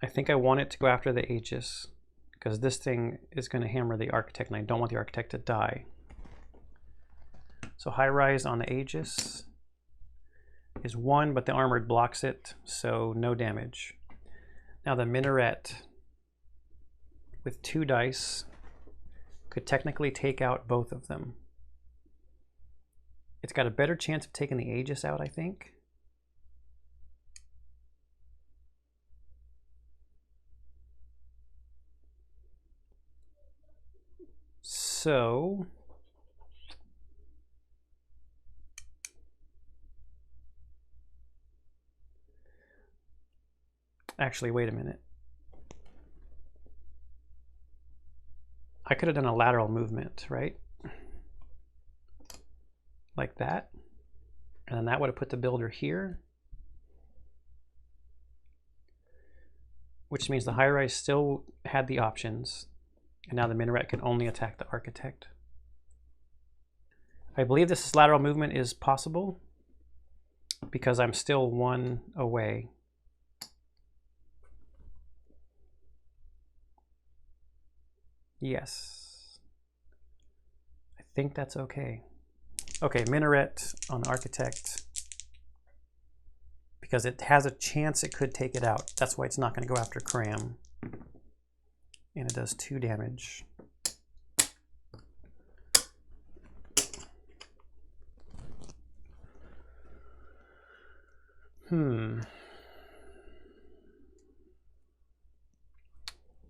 S1: I think I want it to go after the Aegis, because this thing is going to hammer the Architect, and I don't want the Architect to die. So high rise on the Aegis is 1, but the armored blocks it, so no damage. Now the Minaret with 2 dice could technically take out both of them. It's got a better chance of taking the Aegis out, I think. So actually, wait a minute. I could have done a lateral movement, right? Like that. And then that would have put the builder here. Which means the high rise still had the options. And now the Minaret can only attack the Architect. I believe this lateral movement is possible because I'm still 1 away. Yes. I think that's okay. Okay, Minaret on the Architect. Because it has a chance it could take it out. That's why it's not going to go after Cram. And it does 2 damage.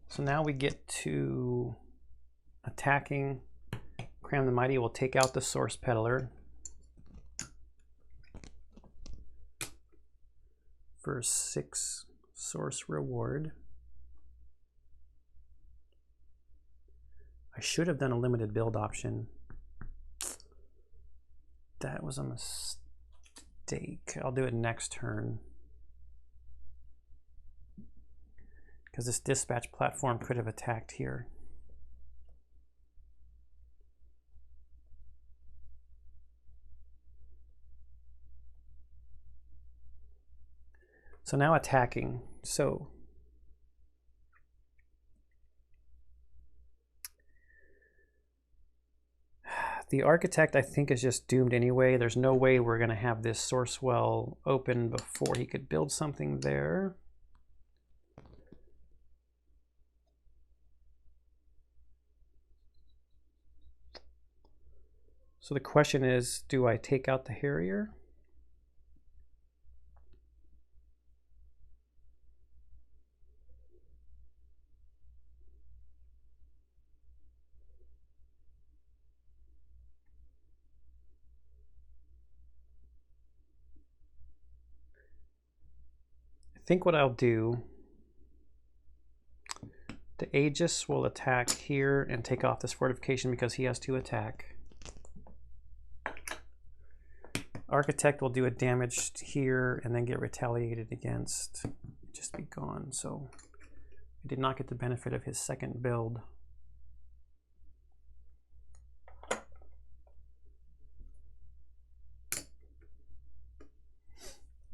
S1: So now we get to attacking. Cram the Mighty will take out the Source Peddler for 6 source reward. I should have done a limited build option. That was a mistake. I'll do it next turn. Because this dispatch platform could have attacked here. So now attacking. So the Architect, I think, is just doomed anyway. There's no way we're going to have this source well open before he could build something there. So the question is, do I take out the Harrier? I think what I'll do, the Aegis will attack here and take off this fortification because he has to attack. Architect will do a damage here and then get retaliated against, just be gone. So I did not get the benefit of his second build.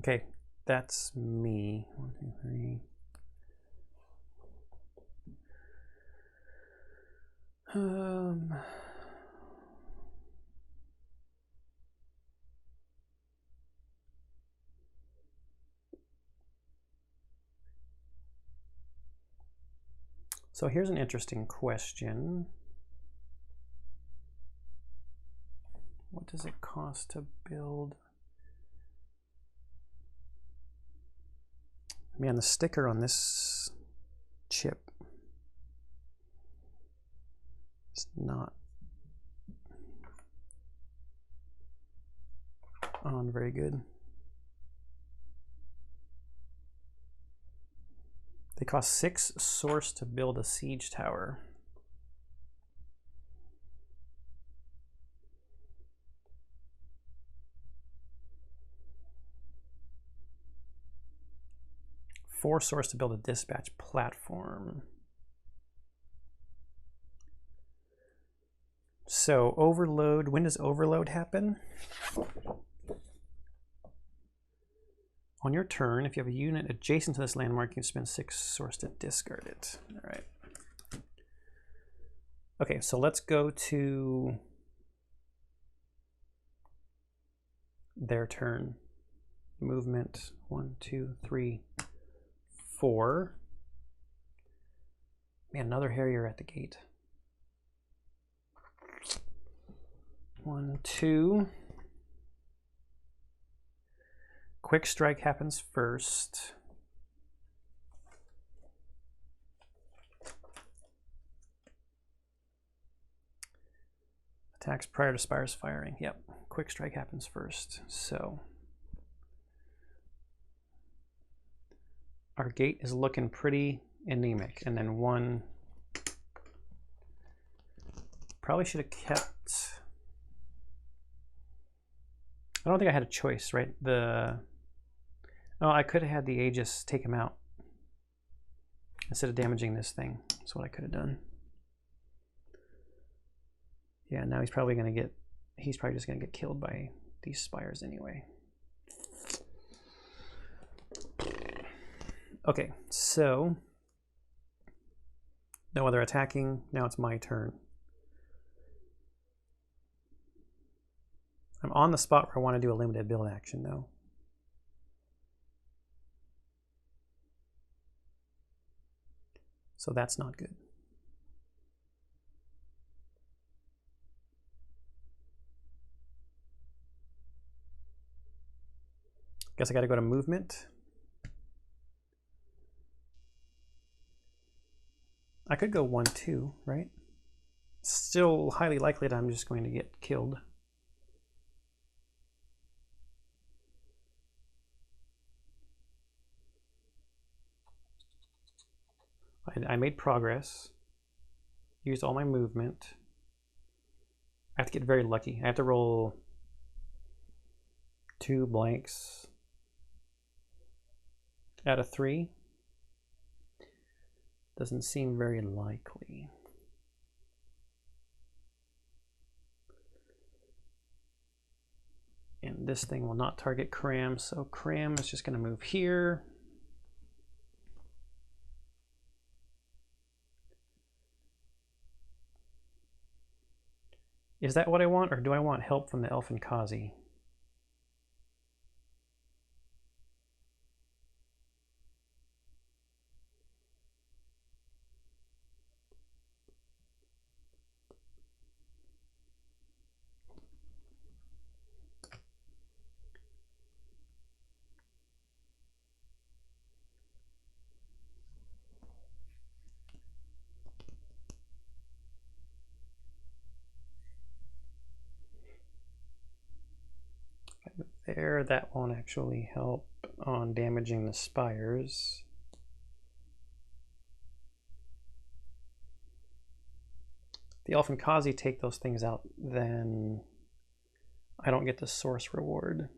S1: Okay, that's me. 1, 2, 3. So here's an interesting question. What does it cost to build? Man, the sticker on this chip is not on very good. They cost 6 source to build a siege tower. Four source to build a dispatch platform. So overload, when does overload happen? On your turn, if you have a unit adjacent to this landmark, you can spend 6 source to discard it. All right. Okay, so let's go to their turn. Movement 1, 2, 3, 4. Man, another Harrier at the gate. 1, 2. Quick strike happens first. Attacks prior to Spire's firing. Yep, quick strike happens first. So our gate is looking pretty anemic. And then 1. Probably should have kept. I don't think I had a choice, right? Oh, I could have had the Aegis take him out instead of damaging this thing. That's what I could have done. Yeah, now he's probably just gonna get killed by these spires anyway. Okay, so no other attacking. Now it's my turn. I'm on the spot where I want to do a limited build action though. So that's not good. Guess I got to go to movement. I could go 1, 2, right? Still highly likely that I'm just going to get killed. I made progress. Used all my movement. I have to get very lucky. I have to roll 2 blanks out of 3. Doesn't seem very likely. And this thing will not target Cram, so Cram is just going to move here. Is that what I want, or do I want help from the Elfin Kazi? There, that won't actually help on damaging the spires. The Elfin Kazi take those things out, then I don't get the source reward.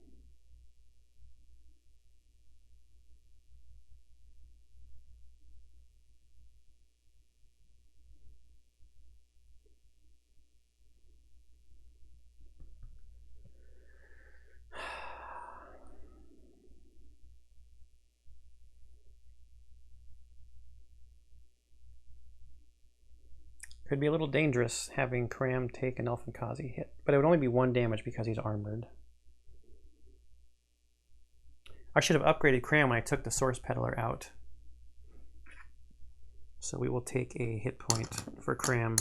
S1: Could be a little dangerous having Cram take an Elfin Kazi hit, but it would only be 1 damage because he's armored. I should have upgraded Cram when I took the Source Peddler out. So we will take a hit point for Cram.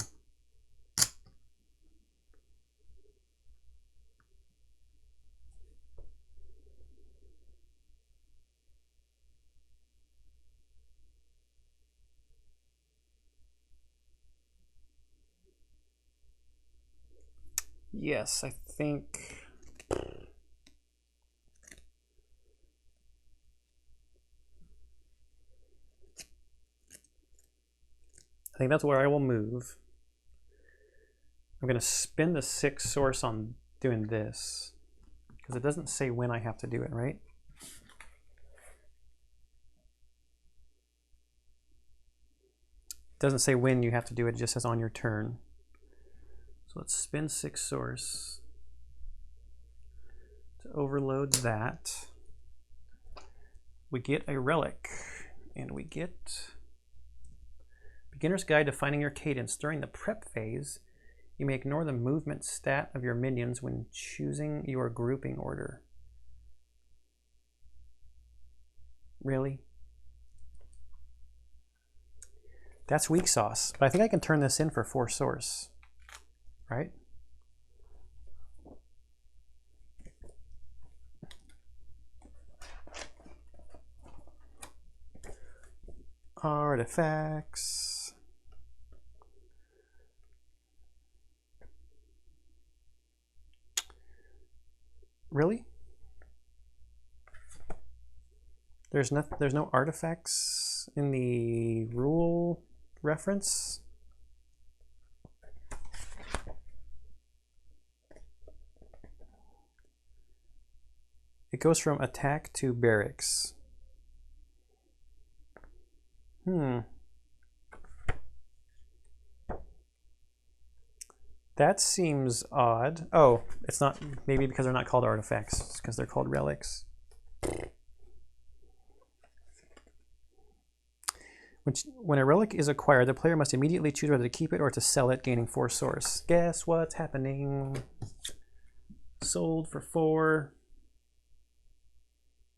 S1: Yes, I think I think that's where I will move. I'm going to spin the 6 source on doing this, because it doesn't say when I have to do it, right? It doesn't say when you have to do it, it just says on your turn. So let's spin 6 source to overload that. We get a relic, and we get Beginner's Guide to Finding Your Cadence. During the prep phase, you may ignore the movement stat of your minions when choosing your grouping order. Really? That's weak sauce, but I think I can turn this in for 4 source, right? Artifacts. Really? There's no artifacts in the rule reference? It goes from attack to barracks. That seems odd. Oh, it's not, maybe because they're not called artifacts, it's because they're called relics. When a relic is acquired, the player must immediately choose whether to keep it or to sell it, gaining 4 source. Guess what's happening? Sold for 4.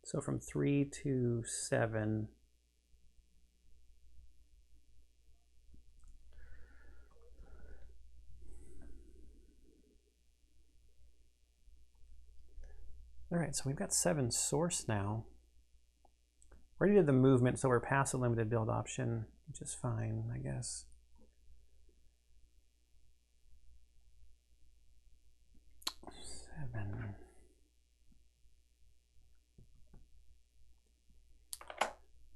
S1: So from 3 to 7. All right, so we've got 7 source now. We already did the movement, so we're past the limited build option, which is fine, I guess. Seven.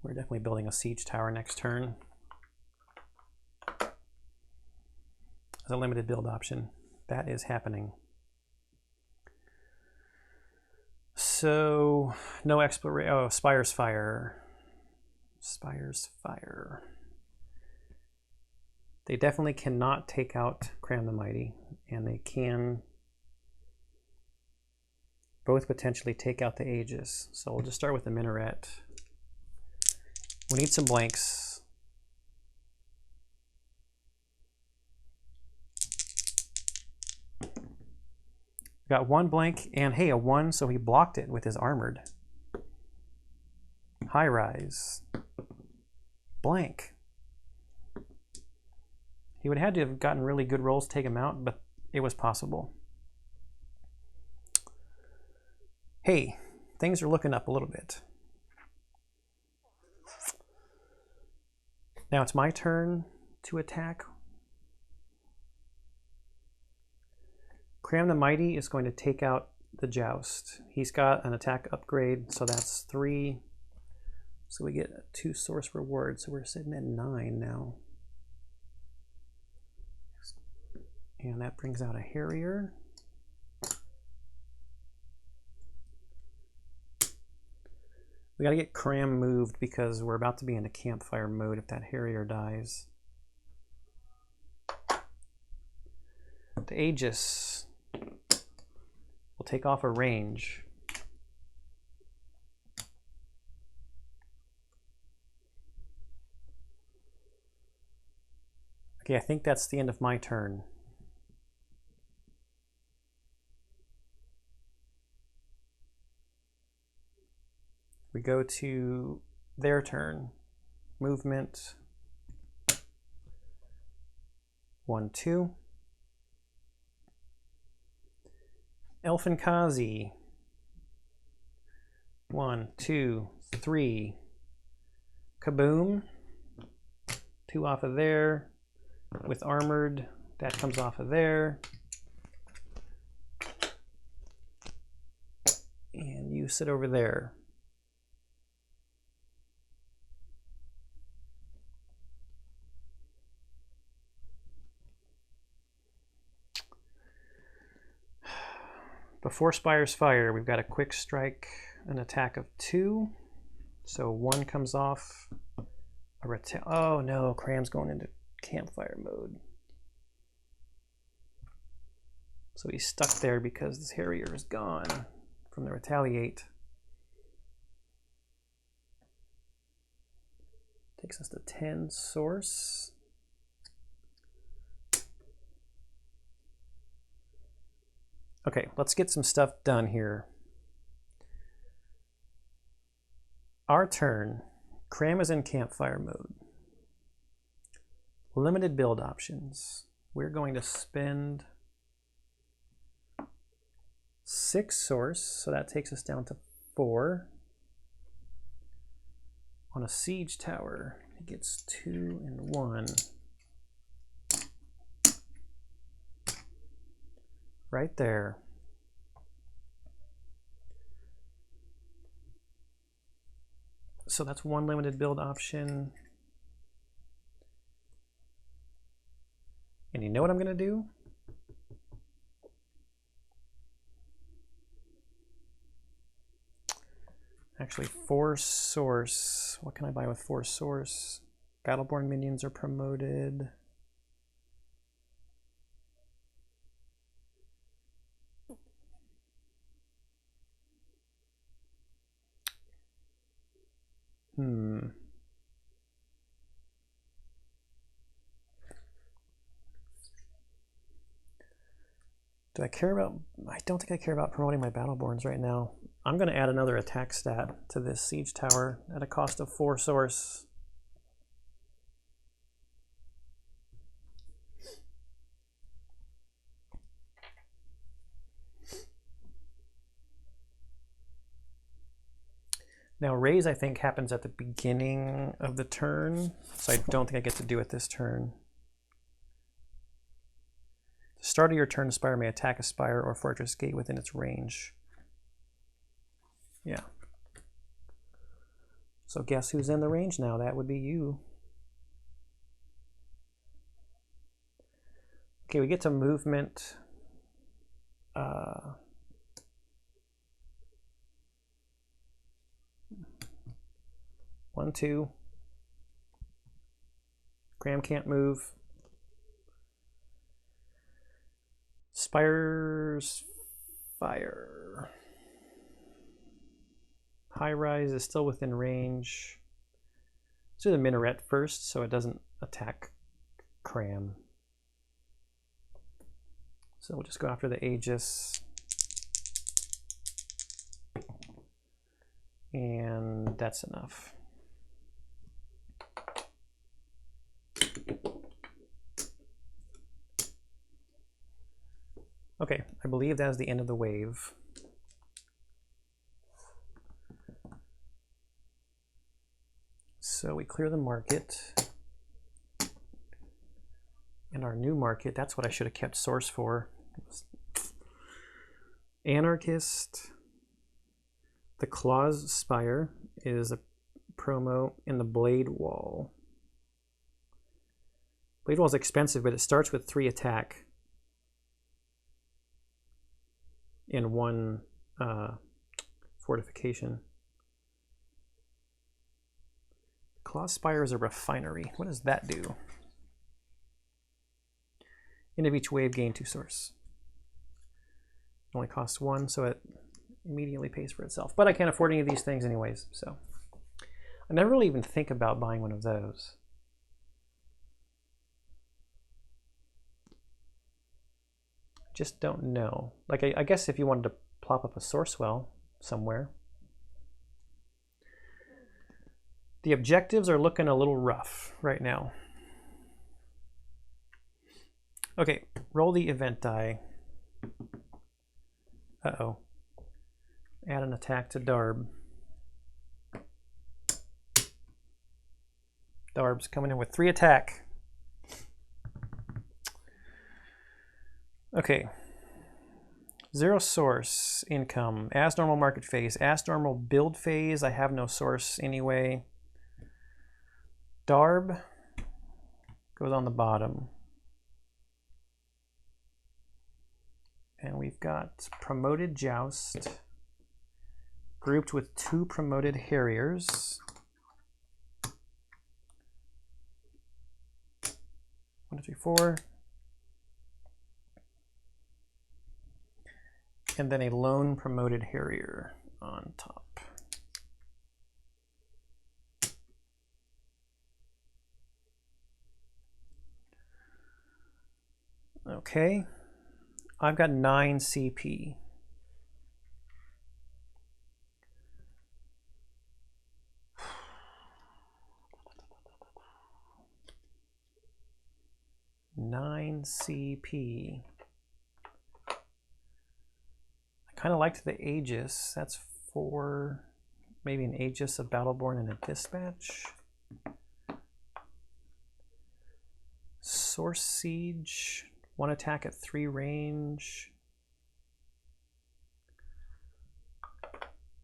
S1: We're definitely building a siege tower next turn. As a limited build option. That is happening. So, no exploration. Oh, Spire's Fire. Spire's Fire. They definitely cannot take out Cram the Mighty, and they can both potentially take out the Aegis. So we'll just start with the Minaret. We need some blanks. Got 1 blank, and hey, a 1, so he blocked it with his armored. High rise. Blank. He would have had to have gotten really good rolls to take him out, but it was possible. Hey, things are looking up a little bit. Now it's my turn to attack. Cram the Mighty is going to take out the Joust. He's got an attack upgrade, so that's 3. So we get a 2 source reward, so we're sitting at 9 now. And that brings out a Harrier. We gotta get Cram moved because we're about to be in a campfire mode if that Harrier dies. The Aegis will take off a range. Okay, I think that's the end of my turn. We go to their turn. Movement. 1, 2. Elfinkazi. 1, 2, 3. Kaboom. 2 off of there. With armored, that comes off of there. And you sit over there. before Spires fire, we've got a quick strike, an attack of 2. So 1 comes off. Oh no, Cram's going into campfire mode. So he's stuck there because this Harrier is gone from the retaliate. Takes us to 10 source. Okay, let's get some stuff done here. Our turn. Cram is in campfire mode. Limited build options. We're going to spend 6 source, so that takes us down to 4. On a siege tower, it gets 2 and 1. Right there. So that's 1 limited build option. And you know what I'm going to do? Actually, 4 source. What can I buy with 4 source? Battleborn minions are promoted. Do I care about... I don't think I care about promoting my Battleborns right now. I'm going to add another attack stat to this siege tower at a cost of 4 source. Now raise, I think, happens at the beginning of the turn, so I don't think I get to do it this turn. The start of your turn, a spire may attack a spire or fortress gate within its range. Yeah. So guess who's in the range now? That would be you. Okay, we get to movement. 1, 2. Cram can't move. Spires fire. High rise is still within range. Let's do the minaret first so it doesn't attack Cram. So we'll just go after the Aegis. And that's enough. Okay, I believe that is the end of the wave. So we clear the market. And our new market, that's what I should have kept source for. Anarchist. The Cloudspire is a promo in the Blade Wall. Blade Wall is expensive, but it starts with 3 attack. In 1 fortification. Cloudspire is a refinery. What does that do? End of each wave, gain 2 source. It only costs 1, so it immediately pays for itself. But I can't afford any of these things anyways, so. I never really even think about buying one of those. Just don't know. Like, I guess if you wanted to plop up a source well somewhere. The objectives are looking a little rough right now. Okay, roll the event die. Uh-oh. Add an attack to Darb. Darb's coming in with 3 attack. Okay. 0 source income. As normal market phase. As normal build phase. I have no source anyway. Darb goes on the bottom. And we've got Promoted Joust, grouped with 2 Promoted Harriers. 1, 2, 3, 4. And then a lone Promoted Harrier on top. Okay, I've got 9 CP. CP. I kind of liked the Aegis. That's 4, maybe an Aegis, a Battleborn, and a Dispatch. Source Siege, 1 attack at 3 range.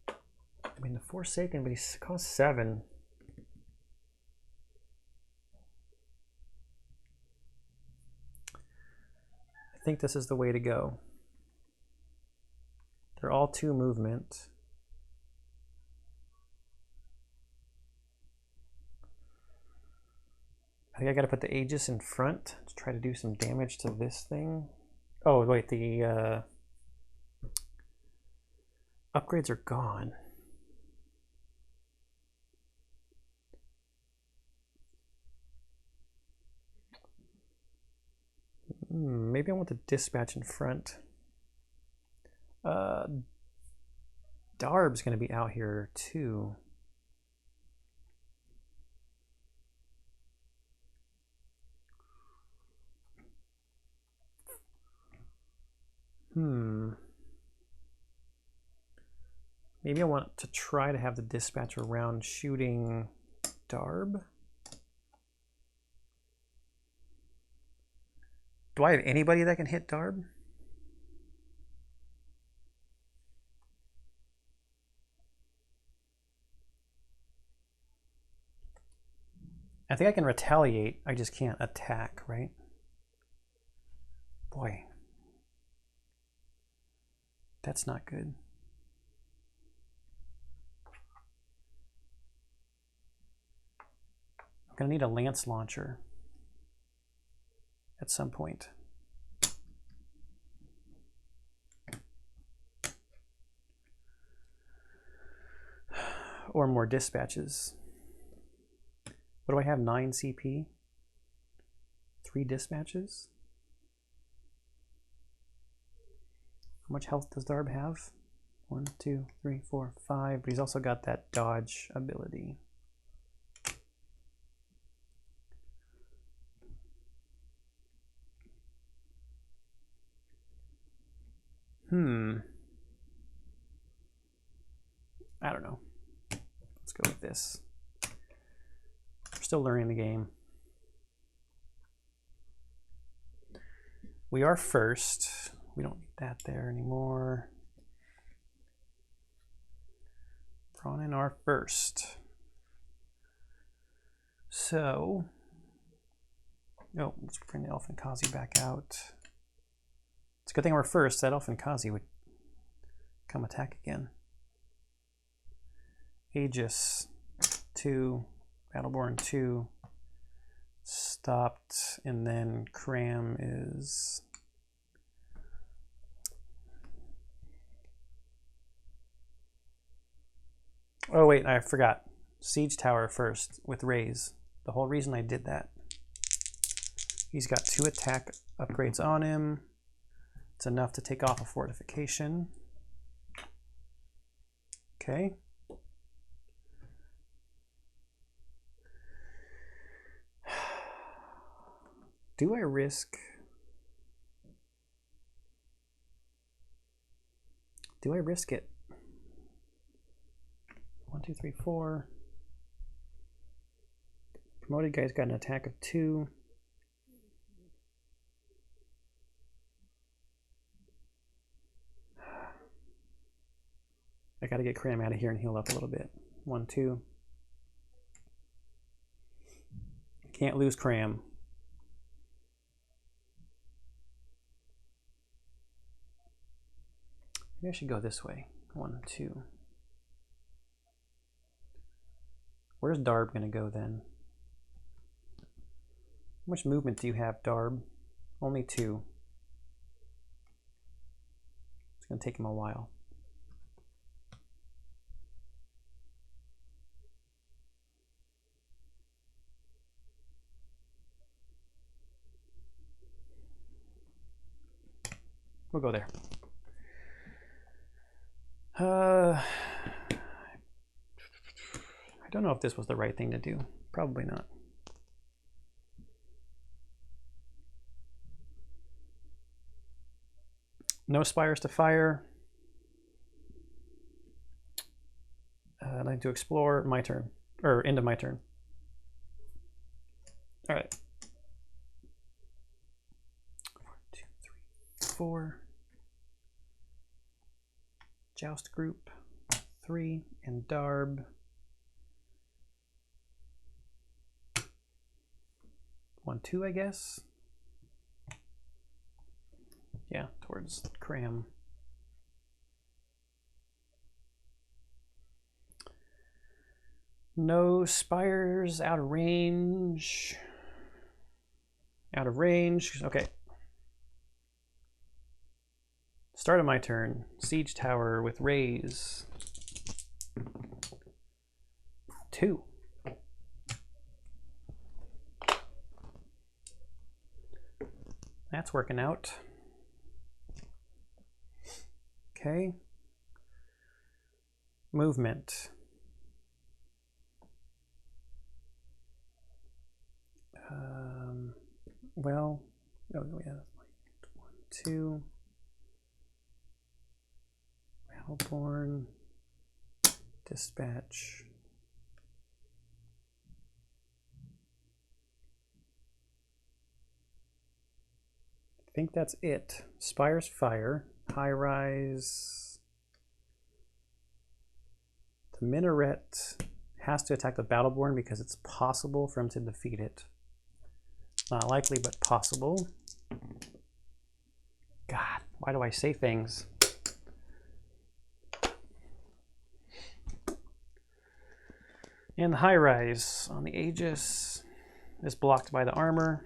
S1: I mean, the Forsaken, but he costs 7. I think this is the way to go. They're all 2 movement. I think I gotta put the Aegis in front to try to do some damage to this thing. Oh, wait, the upgrades are gone. Maybe I want the Dispatch in front. Darb's going to be out here too. Maybe I want to try to have the Dispatch around shooting Darb. Do I have anybody that can hit Darb? I think I can retaliate, I just can't attack, right? Boy. That's not good. I'm gonna need a lance launcher at some point. Or more dispatches. What do I have? 9 CP? 3 dispatches? How much health does Darb have? 1, 2, 3, 4, 5. But he's also got that dodge ability. I don't know. Let's go with this. We're still learning the game. We are first. We don't need that there anymore. Brawnen are first. So, oh, let's bring the Elfin Kazi back out. It's a good thing we're first. That Elfin Kazi would come attack again. Aegis 2, Battleborn 2, stopped, and then Cram is... Oh wait, I forgot. Siege Tower first with Raise. The whole reason I did that. He's got 2 attack upgrades on him. It's enough to take off a fortification. Okay. Do I risk? Do I risk it? 1, 2, 3, 4. Promoted guy's got an attack of 2. I gotta get Cram out of here and heal up a little bit. 1, 2. Can't lose Cram. Maybe I should go this way. 1, 2. Where's Darb going to go then? How much movement do you have, Darb? Only 2. It's going to take him a while. We'll go there. I don't know if this was the right thing to do. Probably not. No spires to fire. I'd like to explore. My turn. Or into my turn. All right. 1, 2, 3, 4. Joust group. 3. And Darb. 1, 2, I guess. Yeah, towards Cram. No spires out of range. Out of range. Okay. Start of my turn. Siege tower with raise. 2. That's working out. Okay. Movement. Well, oh yeah, 1, 2. Battleborn. Dispatch. I think that's it. Spires fire. High rise. The minaret has to attack the Battleborn because it's possible for him to defeat it. Not likely, but possible. God, why do I say things? And the high rise on the Aegis is blocked by the armor.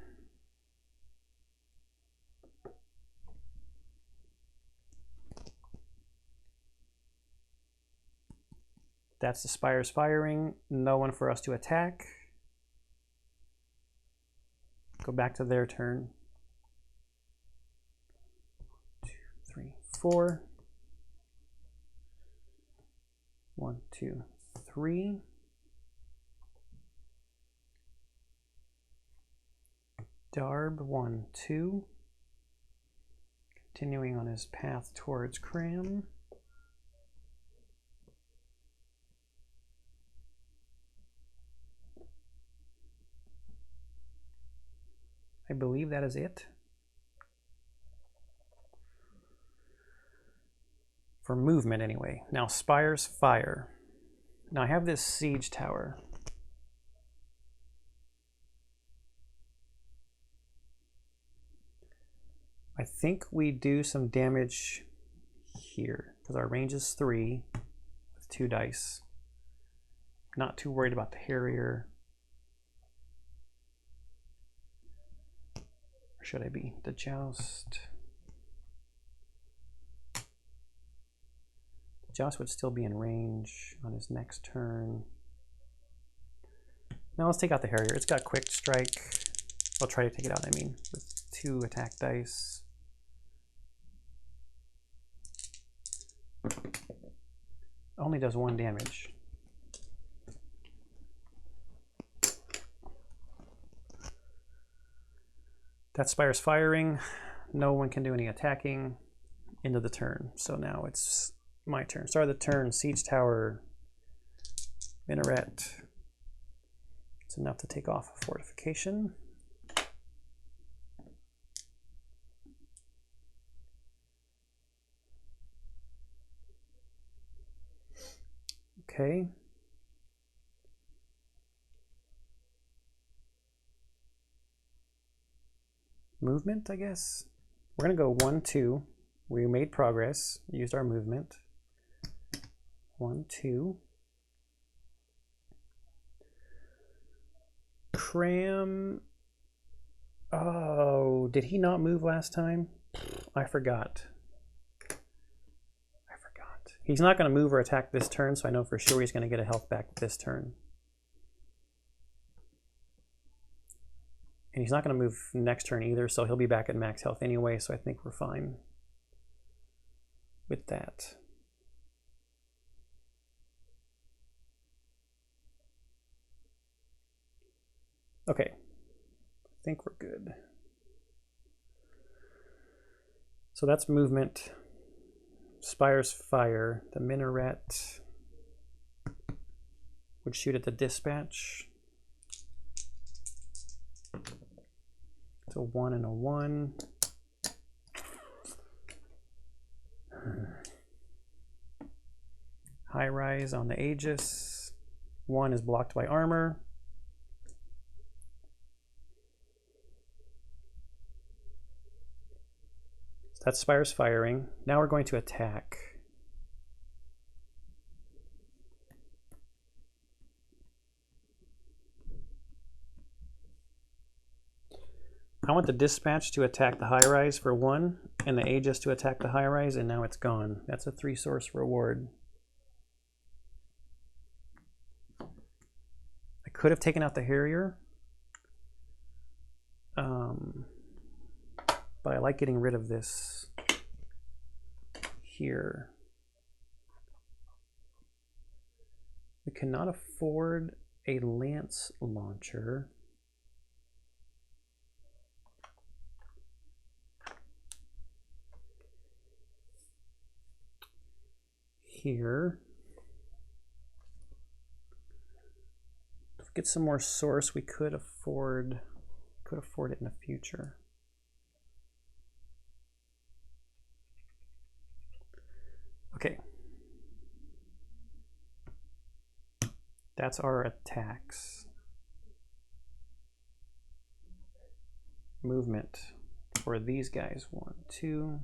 S1: That's the spires firing. No one for us to attack. Go back to their turn. 2, 3, 4. 1, 2, 3. Darb 1, 2. Continuing on his path towards Cram. I believe that is it. For movement anyway. Now spires fire. Now I have this siege tower. I think we do some damage here because our range is 3 with 2 dice. Not too worried about the Harrier. Or should I be? The Joust. The Joust would still be in range on his next turn. Now let's take out the Harrier. It's got quick strike. I'll try to take it out, I mean, with 2 attack dice. Only does 1 damage. That Spire's firing. No one can do any attacking into the turn. So now it's my turn. Start of the turn, siege tower, minaret. It's enough to take off a fortification. Okay. Movement, I guess. We're gonna go 1, 2. We made progress, used our movement. 1, 2. Cram. Oh, did he not move last time? I forgot. He's not going to move or attack this turn, so I know for sure he's going to get a health back this turn. And he's not going to move next turn either, so he'll be back at max health anyway, so I think we're fine with that. Okay, I think we're good. So that's movement. Spire's fire. The minaret would shoot at the dispatch. It's a 1 and a 1. High rise on the Aegis. 1 is blocked by armor. So that's Spire's firing. Now we're going to attack. I want the dispatch to attack the high rise for 1 and the Aegis to attack the high rise, and now it's gone. That's a 3-source reward. I could have taken out the Harrier, but I like getting rid of this here. We cannot afford a lance launcher. Here. If we get some more source, we could afford it in the future. Okay. That's our attacks. Movement for these guys. 1, 2,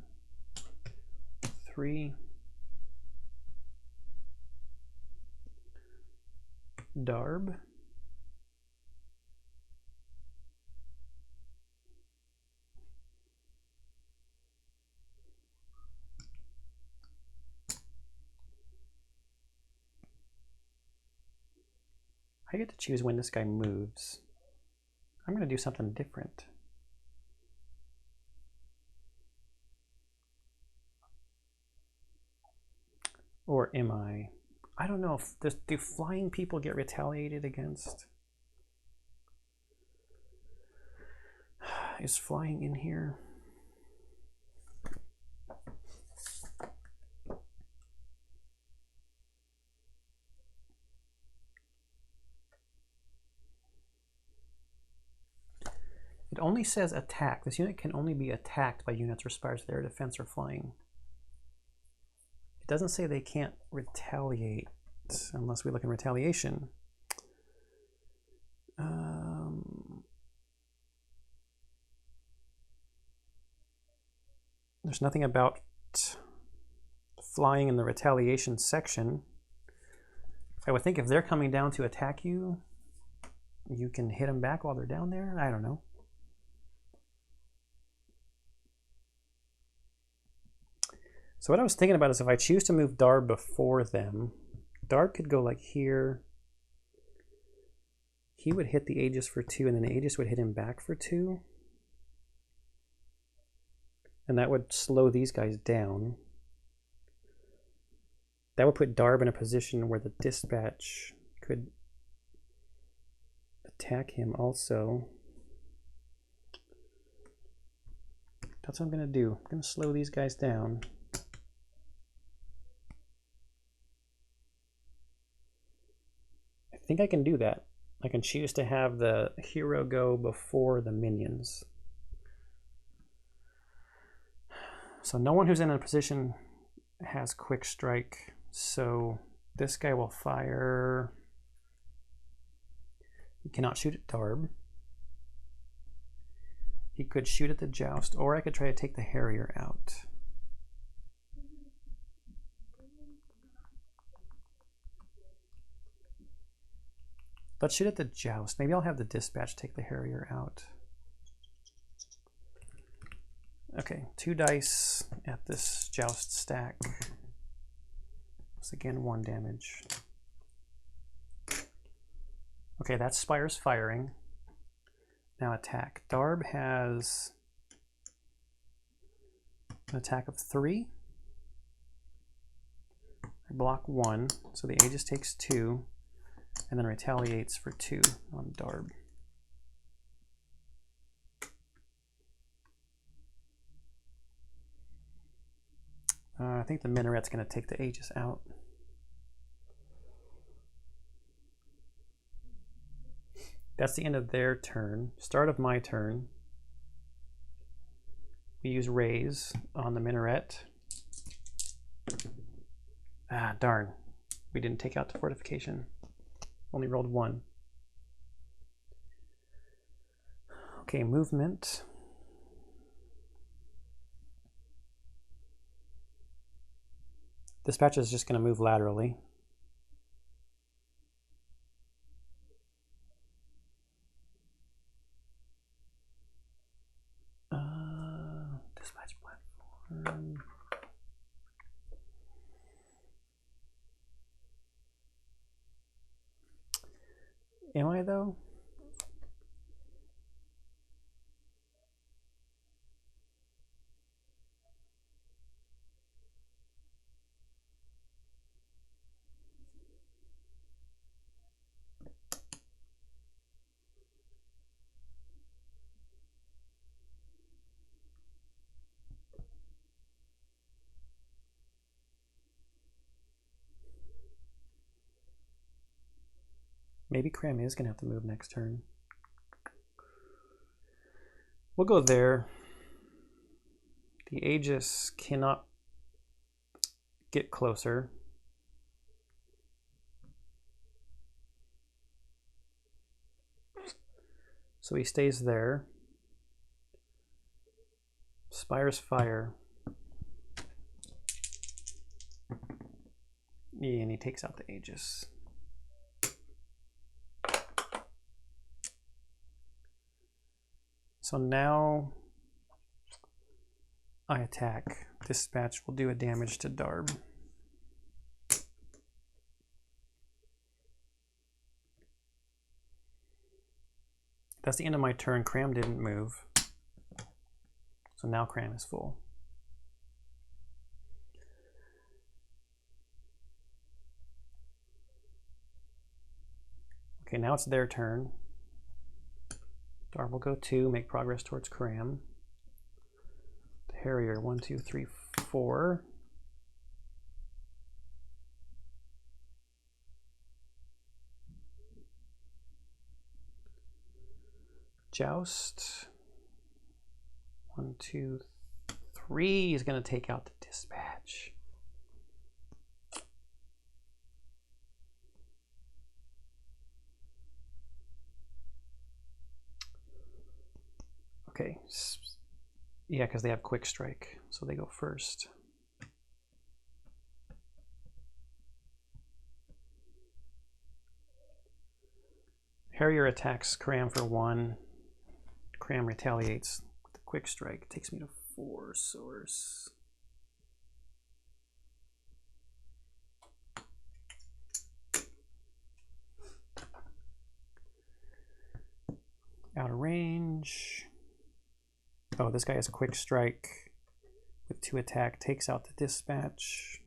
S1: 3. Darb. I get to choose when this guy moves. I'm going to do something different. Or am I? I don't know. Do flying people get retaliated against? Is flying in here? It only says attack. This unit can only be attacked by units or spires of air defense or flying. It doesn't say they can't retaliate unless we look in retaliation. There's nothing about flying in the retaliation section. I would think if they're coming down to attack you, you can hit them back while they're down there. I don't know. So what I was thinking about is if I choose to move Darb before them, Darb could go like here. He would hit the Aegis for 2, and then the Aegis would hit him back for 2. And that would slow these guys down. That would put Darb in a position where the dispatch could attack him also. That's what I'm going to do. I'm going to slow these guys down. I think I can do that. I can choose to have the hero go before the minions. So no one who's in a position has quick strike. So this guy will fire. He cannot shoot at Darb. He could shoot at the Joust, or I could try to take the Harrier out. Let's shoot at the joust. Maybe I'll have the dispatch take the Harrier out. Okay, 2 dice at this joust stack. It's again 1 damage. Okay, that's Spire's firing. Now attack. Darb has an attack of 3. I block 1, so the Aegis takes 2, and then retaliates for 2 on Darb. I think the Minaret's going to take the Aegis out. That's the end of their turn. Start of my turn. We use Raise on the Minaret. Ah, darn. We didn't take out the fortification. Only rolled 1. Okay, movement. Dispatch is just going to move laterally. Dispatch platform. Am I though? Maybe Cram is going to have to move next turn. We'll go there. The Aegis cannot get closer. So he stays there. Spire's fire. Yeah, and he takes out the Aegis. So now I attack. Dispatch will do a damage to Darb. That's the end of my turn. Cram didn't move. So now Cram is full. Okay, now it's their turn. Darb will go 2, make progress towards Cram. The Harrier, 1, 2, 3, 4. Joust. 1, 2, 3 is going to take out the Dispatch. Okay, yeah, because they have quick strike, so they go first. Harrier attacks Cram for 1. Cram retaliates with the quick strike. It takes me to 4 source. Out of range. Oh, this guy has a quick strike with 2 attack, takes out the Dispatch.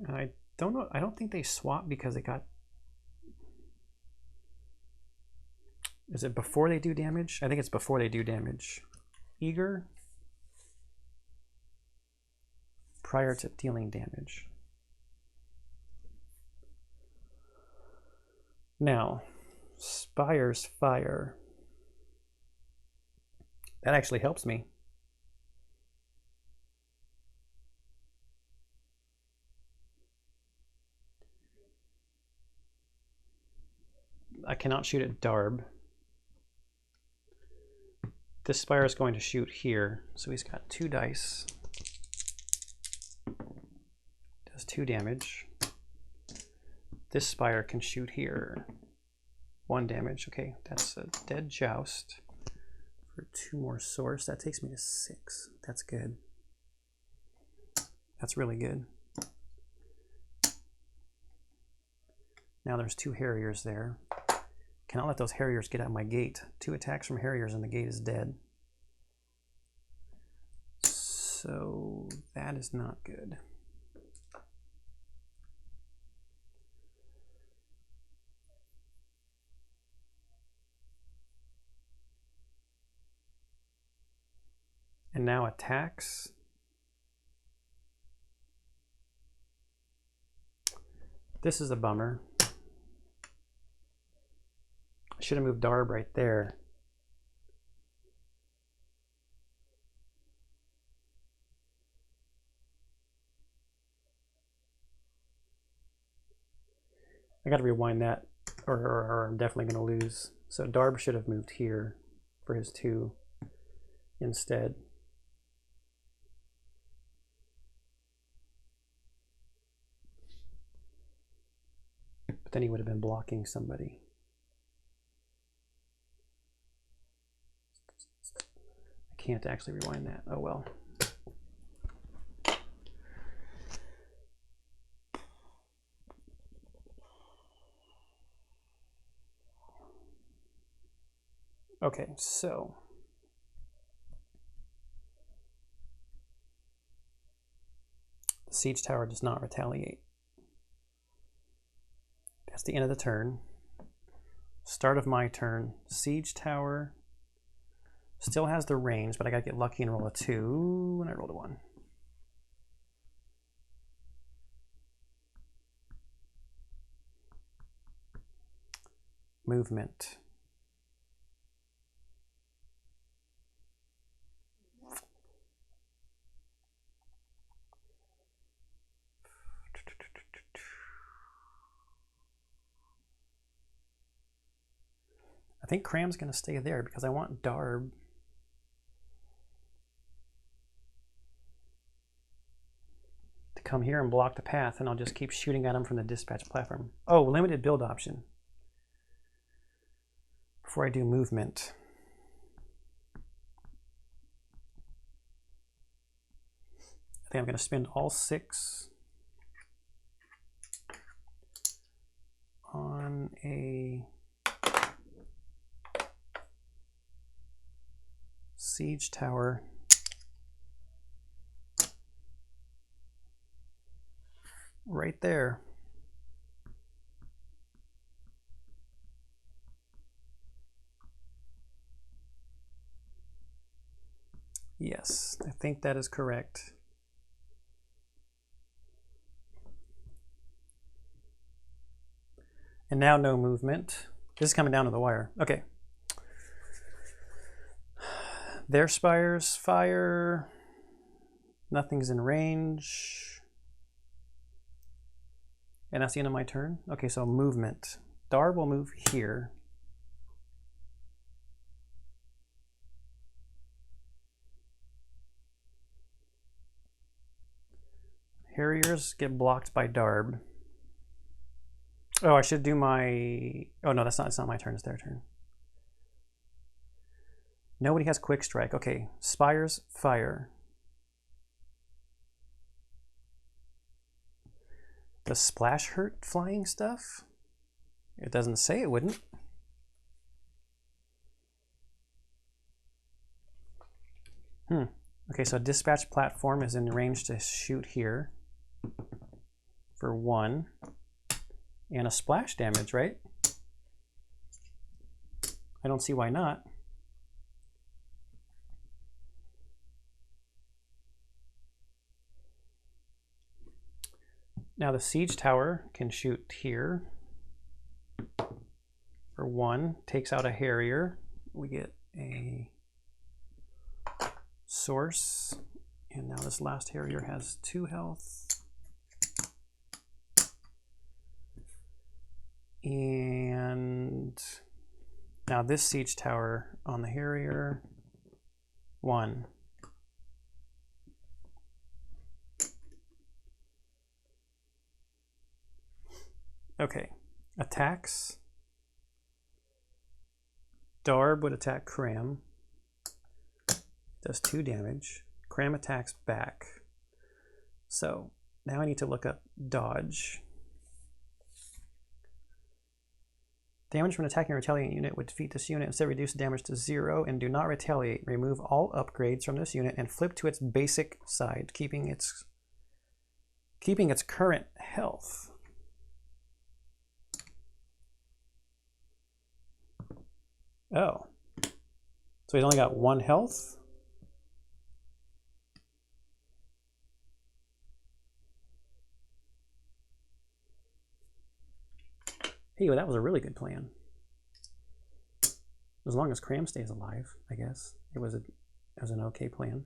S1: And I don't know, I don't think they swap because it got... Is it before they do damage? I think it's before they do damage. Eager. Prior to dealing damage. Now, Spire's fire. That actually helps me. I cannot shoot at Darb. This Spire is going to shoot here, so he's got 2 dice. Does 2 damage. This Spire can shoot here. 1 damage. Okay, that's a dead joust. For 2 more source, that takes me to 6. That's good. That's really good. Now there's 2 Harriers there. Cannot let those Harriers get at my gate. 2 attacks from Harriers and the gate is dead. So that is not good. And now attacks. This is a bummer. I should have moved Darb right there. I gotta rewind that, or I'm definitely gonna lose. So Darb should have moved here for his 2 instead. But then he would have been blocking somebody. I can't actually rewind that. Oh well. Okay, so the siege tower does not retaliate. That's the end of the turn. Start of my turn. Siege tower still has the range, but I gotta get lucky and roll a 2, and I rolled a 1. Movement. I think Cram's going to stay there because I want Darb. To come here and block the path, and I'll just keep shooting at him from the dispatch platform. Oh, limited build option. Before I do movement. I think I'm going to spend all 6 on a siege tower. Right there. Yes, I think that is correct. And now no movement. This is coming down to the wire. Okay. Their spires fire. Nothing's in range. And that's the end of my turn. Okay, so movement. Darb will move here. Harriers get blocked by Darb. Oh, I should do my... Oh, no, it's not my turn. It's their turn. Nobody has quick strike. Okay, spires fire. Does splash hurt flying stuff? It doesn't say it wouldn't. Okay, so dispatch platform is in range to shoot here for 1. And a splash damage, right? I don't see why not. Now the siege tower can shoot here for 1, takes out a Harrier. We get a source, and now this last Harrier has 2 health. And now this siege tower on the Harrier 1. Okay, attacks. Darb would attack Cram. Does 2 damage. Cram attacks back. So now I need to look up dodge. Damage from an attacking or retaliating unit would defeat this unit. Instead, reduce the damage to 0 and do not retaliate. Remove all upgrades from this unit and flip to its basic side, keeping its current health. Oh. So he's only got 1 health? Hey, well, that was a really good plan. As long as Cram stays alive, I guess. It was an okay plan.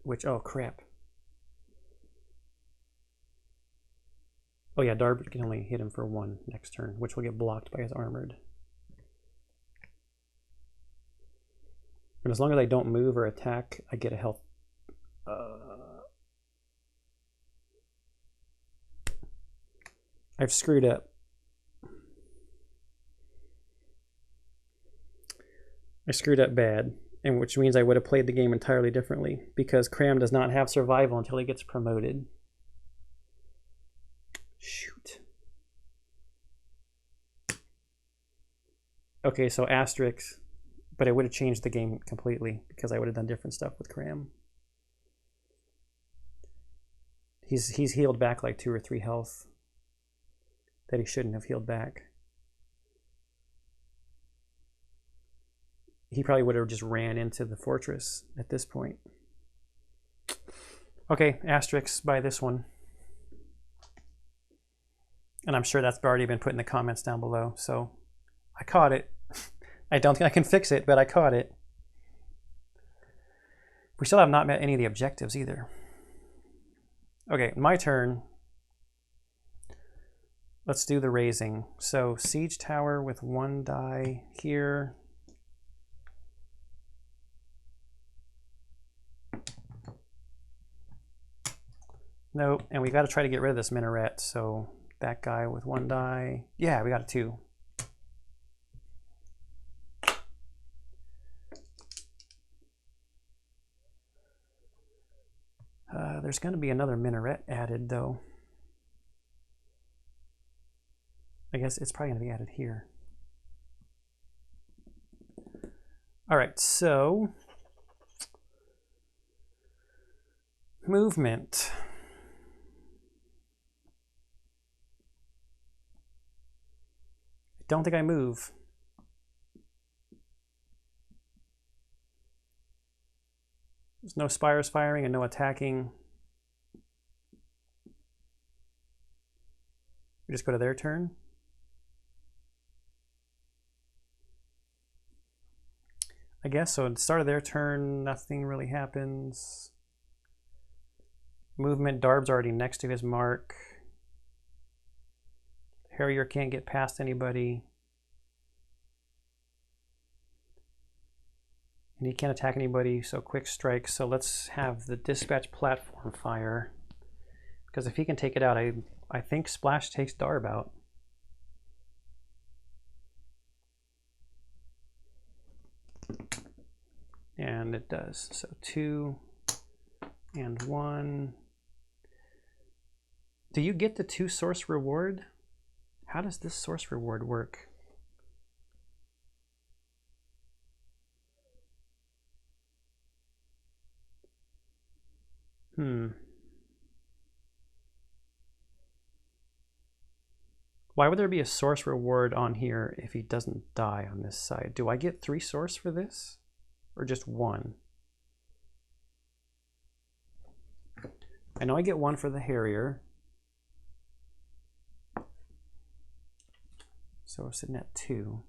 S1: Which, oh crap. Oh yeah, Darb can only hit him for 1 next turn, which will get blocked by his armored. And as long as I don't move or attack, I get a health. I've screwed up. I screwed up bad, and which means I would have played the game entirely differently, because Cram does not have survival until he gets promoted. Shoot. Okay, so asterisk, but it would have changed the game completely because I would have done different stuff with Cram. He's healed back like 2 or 3 health that he shouldn't have healed back. He probably would have just ran into the fortress at this point. Okay, asterisks by this one. And I'm sure that's already been put in the comments down below, so I caught it. I don't think I can fix it, but I caught it. We still have not met any of the objectives either. Okay, my turn. Let's do the raising. So siege tower with 1 die here. Nope, and we got to try to get rid of this minaret. So that guy with 1 die. Yeah, we got a 2. There's going to be another minaret added, though. I guess it's probably going to be added here. All right, so movement. I don't think I move. There's no spires firing and no attacking. We just go to their turn. I guess so. At the start of their turn, nothing really happens. Movement, Darb's already next to his mark. Harrier can't get past anybody. And he can't attack anybody, so quick strike. So let's have the dispatch platform fire. Because if he can take it out, I think Splash takes Darb out. And it does. So 2 and 1. Do you get the 2 source reward? How does this source reward work? Why would there be a source reward on here if he doesn't die on this side? Do I get 3 source for this? Or just 1? I know I get 1 for the Harrier. So we're sitting at 2.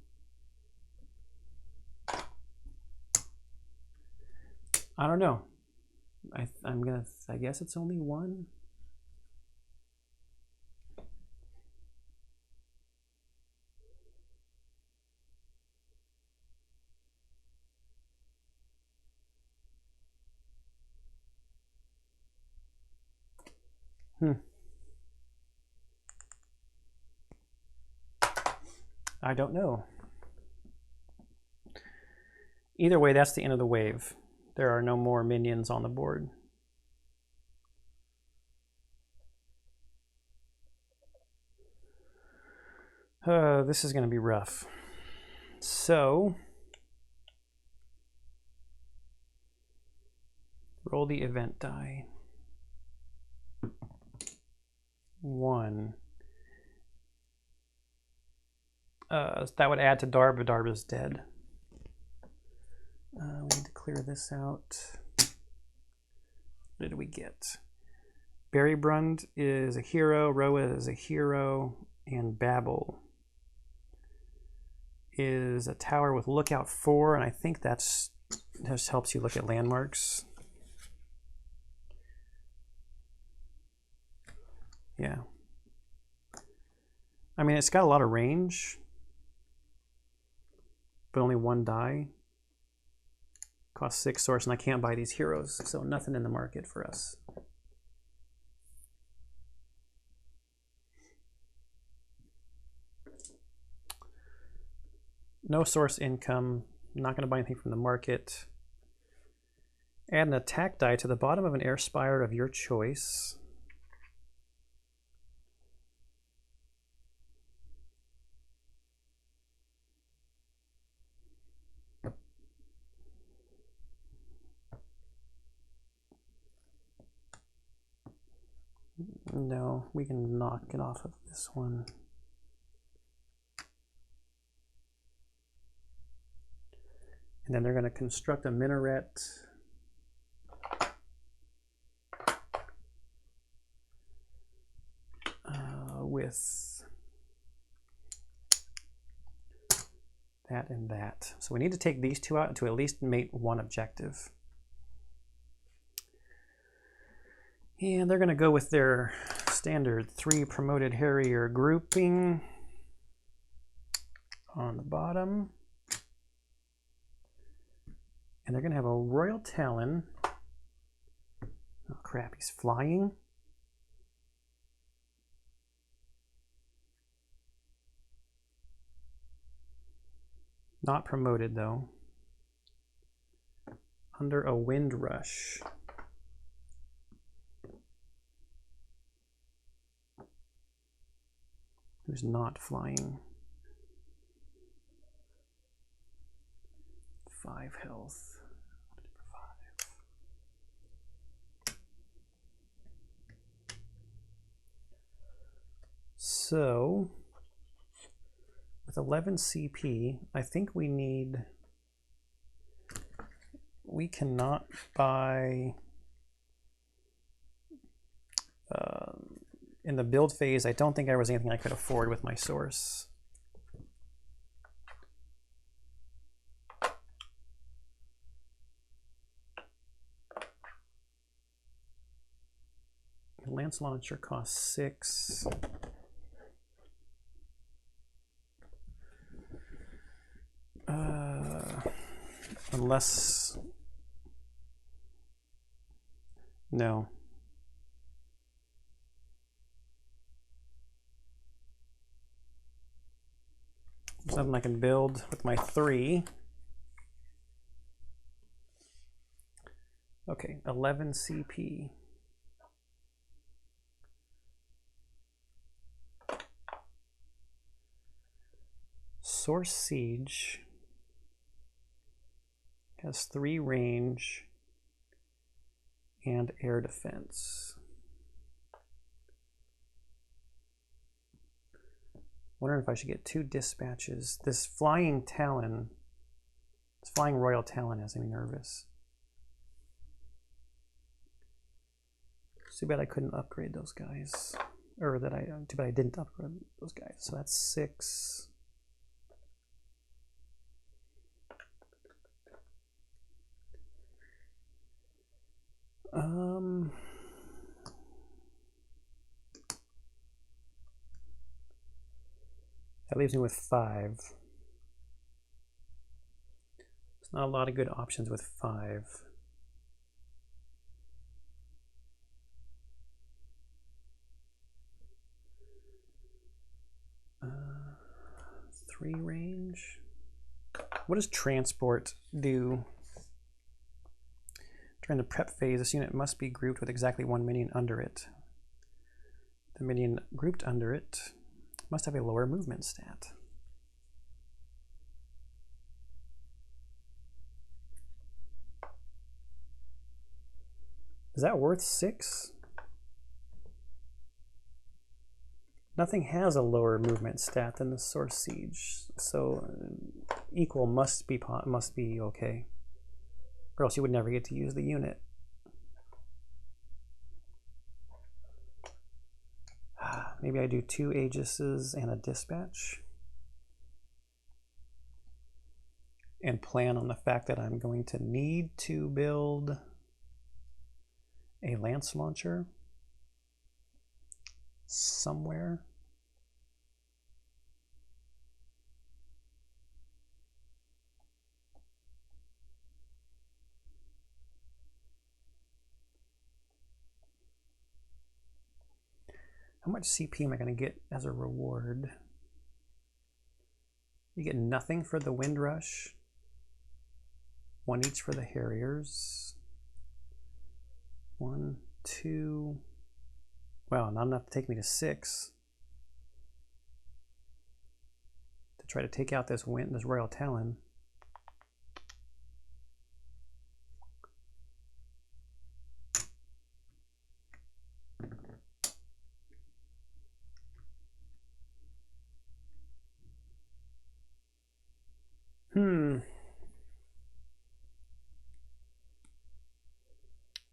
S1: I don't know. I guess it's only 1. I don't know. Either way, that's the end of the wave. There are no more minions on the board. This is going to be rough. So, roll the event die. 1. That would add to Darb, but Darb is dead. We need to clear this out. What did we get? Berrybrund is a hero, Roa is a hero, and Babel is a tower with lookout 4, and I think that's just helps you look at landmarks. Yeah. I mean, it's got a lot of range, but only 1 die. Costs 6 source, and I can't buy these heroes, so nothing in the market for us. No source income. Not going to buy anything from the market. Add an attack die to the bottom of an air spire of your choice. No, we can knock it off of this one. And then they're going to construct a minaret. With that and that. So we need to take these 2 out to at least mate 1 objective. And they're going to go with their standard 3 promoted Harrier grouping on the bottom. And they're going to have a Royal Talon. Oh crap, he's flying. Not promoted though. Under a Wind Rush. Who's not flying. 5 health. 5. So, with 11 CP, I think we need... We cannot buy... in the build phase, I don't think there was anything I could afford with my source. Lance Launcher costs 6. Unless... No. Something I can build with my 3. Okay, 11 CP. Source Siege has 3 range and air defense. Wondering if I should get 2 dispatches. This flying Talon, this flying Royal Talon has me nervous. Too bad I couldn't upgrade those guys. Or that too bad I didn't upgrade those guys. So that's 6. That leaves me with 5. There's not a lot of good options with 5. free range. What does transport do? During the prep phase, this unit must be grouped with exactly one minion under it. The minion grouped under it must have a lower movement stat. Is that worth 6? Nothing has a lower movement stat than the Source Siege, so equal must be okay, or else you would never get to use the unit. Maybe I do 2 Aegises and a Dispatch, and plan on the fact that I'm going to need to build a Lance Launcher somewhere. How much CP am I going to get as a reward? You get nothing for the Wind Rush, 1 each for the Harriers. 1, 2. Wow, not enough to take me to 6. To try to take out this Royal Talon.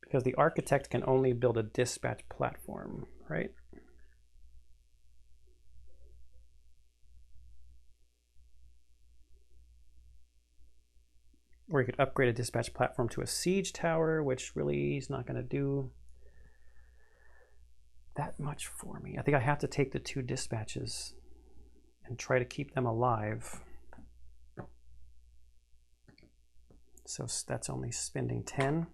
S1: Because the Architect can only build a dispatch platform, right? Or you could upgrade a dispatch platform to a siege tower, which really is not going to do that much for me. I think I have to take the 2 dispatches and try to keep them alive. So that's only spending 10.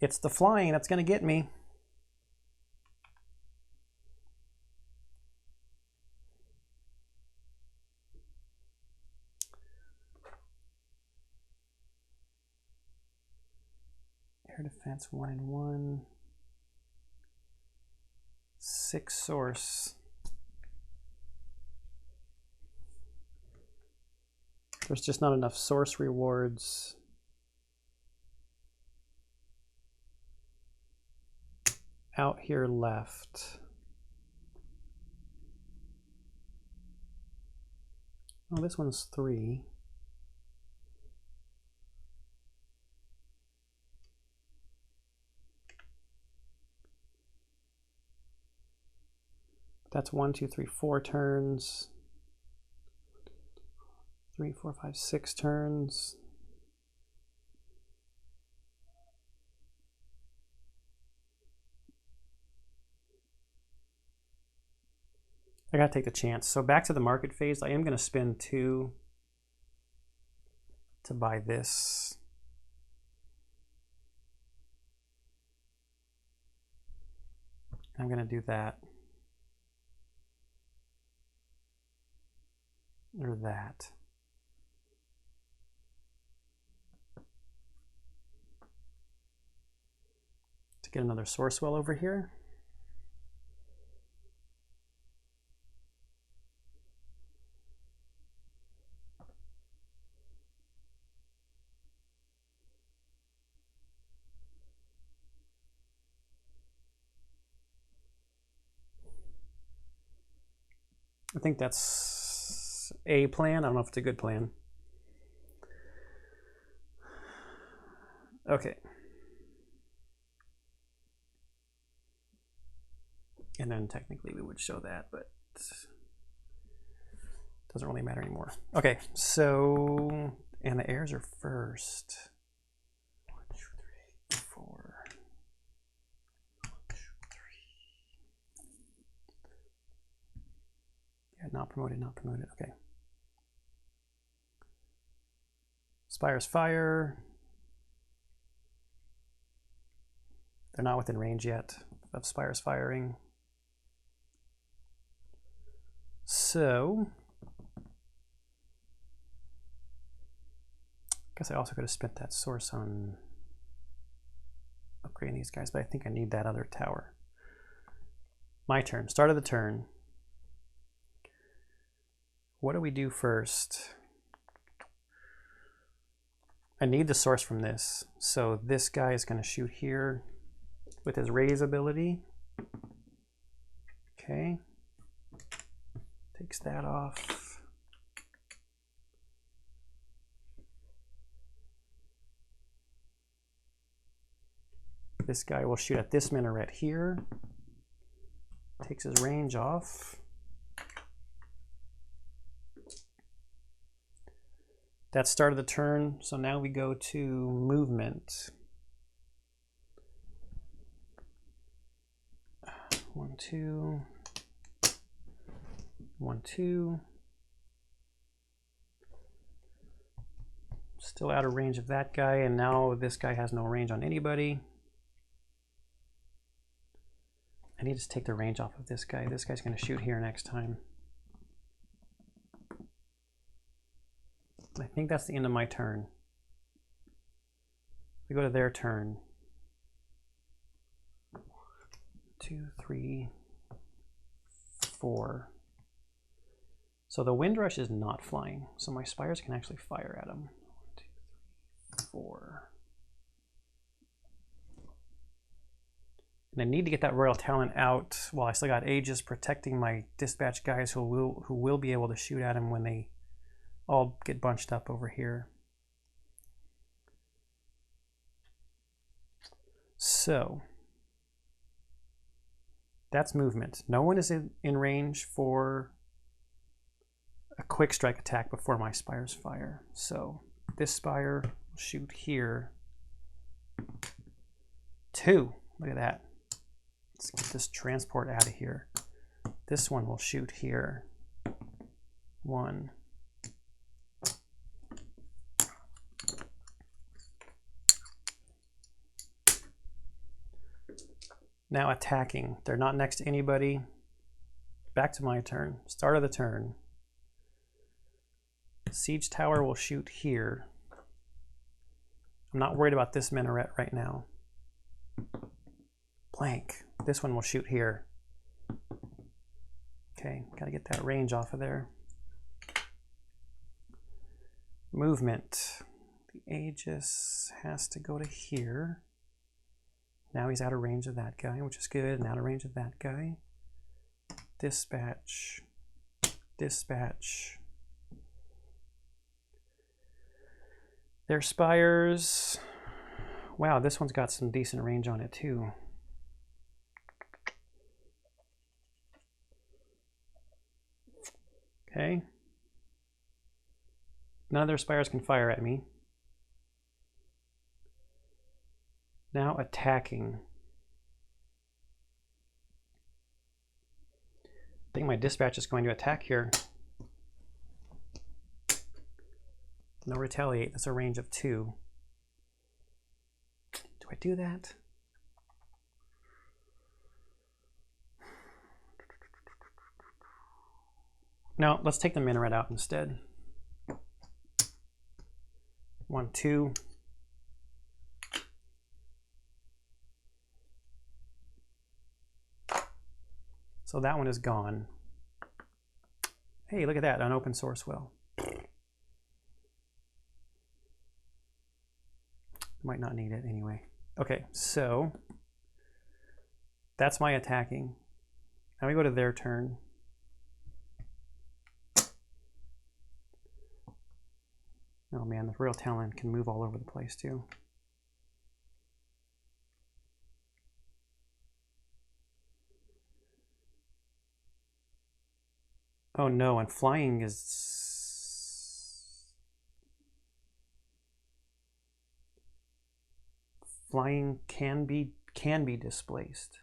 S1: It's the flying that's going to get me. Air defense 1 and 1. 6 source. There's just not enough source rewards. Out here left. Oh, this one's 3. That's 1, 2, 3, 4 turns. 3, 4, 5, 6 turns. I gotta take the chance. So back to the market phase, I am gonna spend 2 to buy this. I'm gonna do that. Or that. To get another source well over here. I think that's a plan. I don't know if it's a good plan. Okay. And then technically we would show that, but it doesn't really matter anymore. Okay, so, and the heirs are first. not promoted, not promoted. Okay. Spire's fire. They're not within range yet of Spire's firing. So, I guess I also could have spent that source on upgrading these guys, but I think I need that other tower. My turn, start of the turn. What do we do first? I need the source from this. So this guy is going to shoot here with his raise ability. Okay. Takes that off. This guy will shoot at this minaret here. Takes his range off. That's start of the turn, so now we go to movement. 1, 2. 1, 2. Still out of range of that guy, and now this guy has no range on anybody. I need to take the range off of this guy. This guy's going to shoot here next time. I think that's the end of my turn. We go to their turn. 2, 3, 4. So the Windrush is not flying, so my Spires can actually fire at him. 1, 2, 3, 4. And I need to get that Royal Talon out while I still got Aegis protecting my dispatch guys who will be able to shoot at him when they all get bunched up over here. So that's movement. No one is in range for a quick strike attack before my Spires fire. So this Spire will shoot here. 2. Look at that. Let's get this transport out of here. This one will shoot here. 1. Now attacking. They're not next to anybody. Back to my turn. Start of the turn. Siege tower will shoot here. I'm not worried about this minaret right now. Blank. This one will shoot here. Okay, gotta get that range off of there. Movement. The Aegis has to go to here. Now he's out of range of that guy, which is good, and out of range of that guy. Dispatch. Dispatch. Their Spires. Wow, this one's got some decent range on it too. Okay. None of their Spires can fire at me. Now attacking. I think my dispatch is going to attack here. No retaliate. That's a range of 2. Do I do that? No, let's take the minaret out instead. 1, 2. So that one is gone. Hey, look at that, an open source well. Might not need it anyway. Okay, so that's my attacking. Now we go to their turn. Oh man, the Royal Talon can move all over the place too. Oh no, and flying is... Flying can be displaced.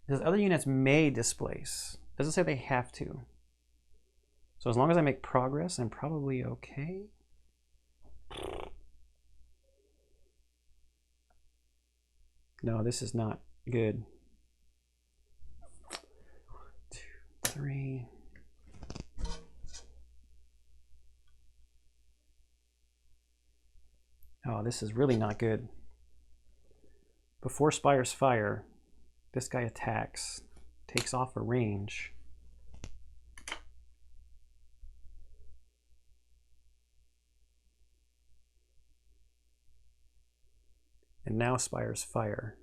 S1: Because other units may displace. Doesn't say they have to. So as long as I make progress, I'm probably okay. No, this is not good. 1, 2, 3. Oh, this is really not good. Before Spire's Fire, this guy attacks, takes off a range. And now Spire's Fire.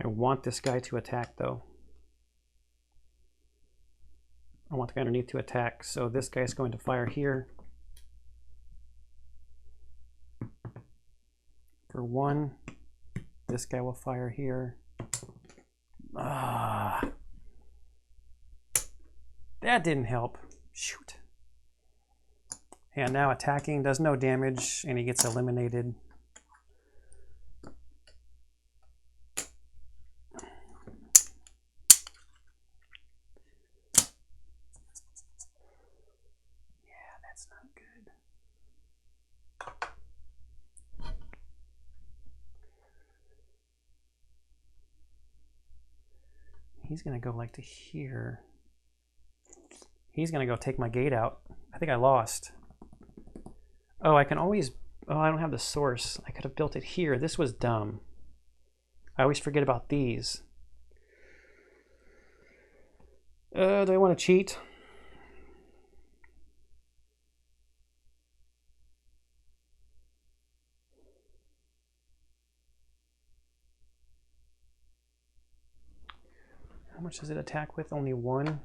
S1: I want this guy to attack though. I want the guy underneath to attack, so this guy is going to fire here. For 1, this guy will fire here. Ah, that didn't help. Shoot. And now attacking does no damage and he gets eliminated. Yeah, that's not good. He's going to go like to here. He's going to go take my gate out. I think I lost. Oh, I can always... Oh, I don't have the source. I could have built it here. This was dumb. I always forget about these. Do I want to cheat? How much does it attack with? Only 1?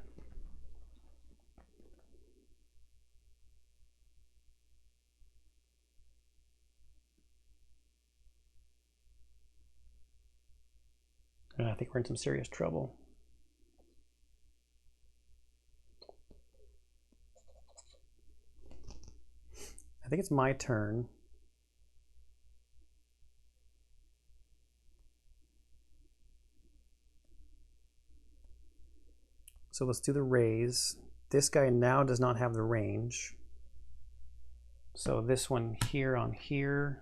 S1: I think we're in some serious trouble. I think it's my turn. So let's do the raise. This guy now does not have the range. So this one here on here.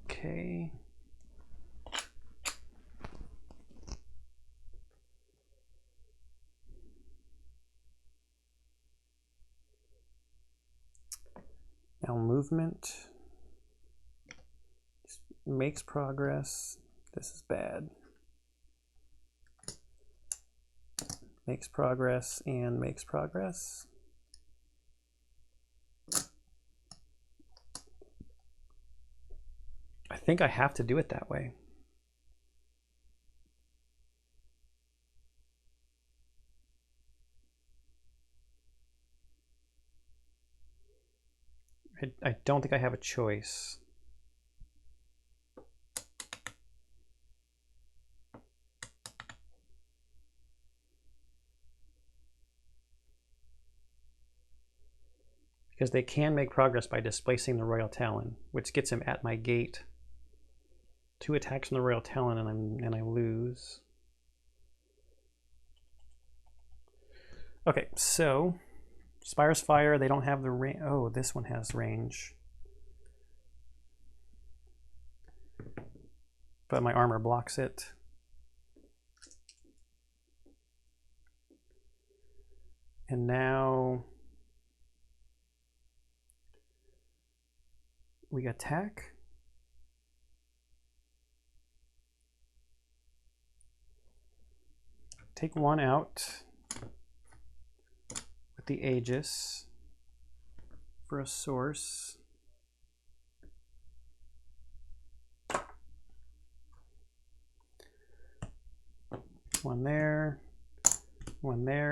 S1: Okay. Now movement. Makes progress. This is bad. Makes progress and makes progress. I think I have to do it that way. I don't think I have a choice. Because they can make progress by displacing the Royal Talon, which gets him at my gate. 2 attacks from the Royal Talon and I lose. Okay, so Spire's Fire, they don't have the range. Oh, this one has range. But my armor blocks it. And now we attack. Take 1 out with the Aegis for a source. One there,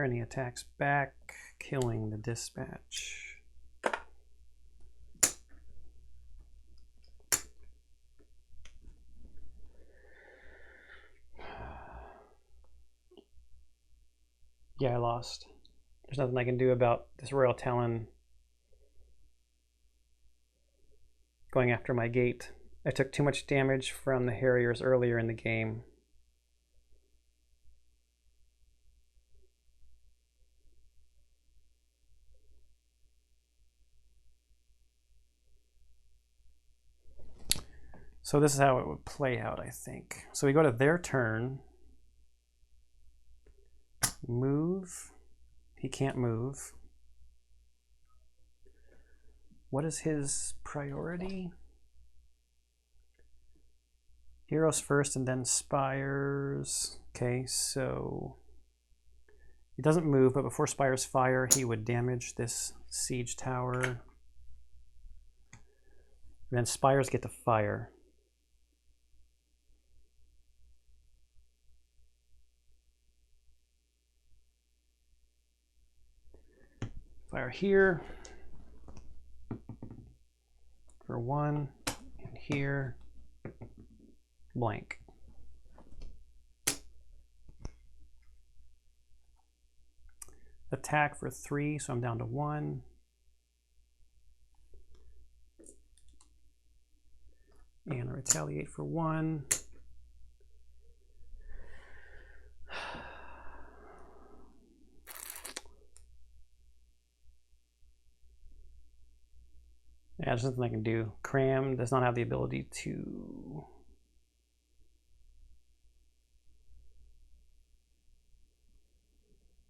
S1: and he attacks back, killing the dispatch. Yeah, I lost. There's nothing I can do about this Royal Talon going after my gate. I took too much damage from the Harriers earlier in the game. So this is how it would play out, I think. So we go to their turn. Move. He can't move. What is his priority? Heroes first and then Spires. Okay, so he doesn't move, but before Spires fire, he would damage this siege tower. And then Spires get to fire. Fire here for 1, and here, blank. Attack for 3, so I'm down to 1. And I retaliate for 1. Yeah, there's nothing I can do. Cram does not have the ability to...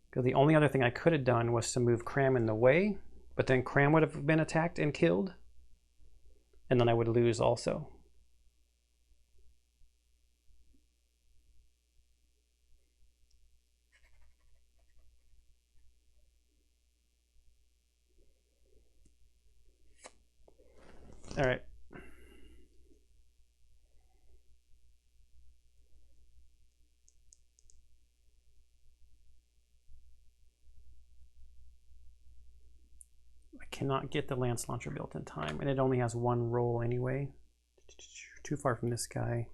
S1: Because the only other thing I could have done was to move Cram in the way, but then Cram would have been attacked and killed, and then I would lose also. All right. I cannot get the Lance Launcher built in time, and it only has 1 roll anyway. Too far from this guy.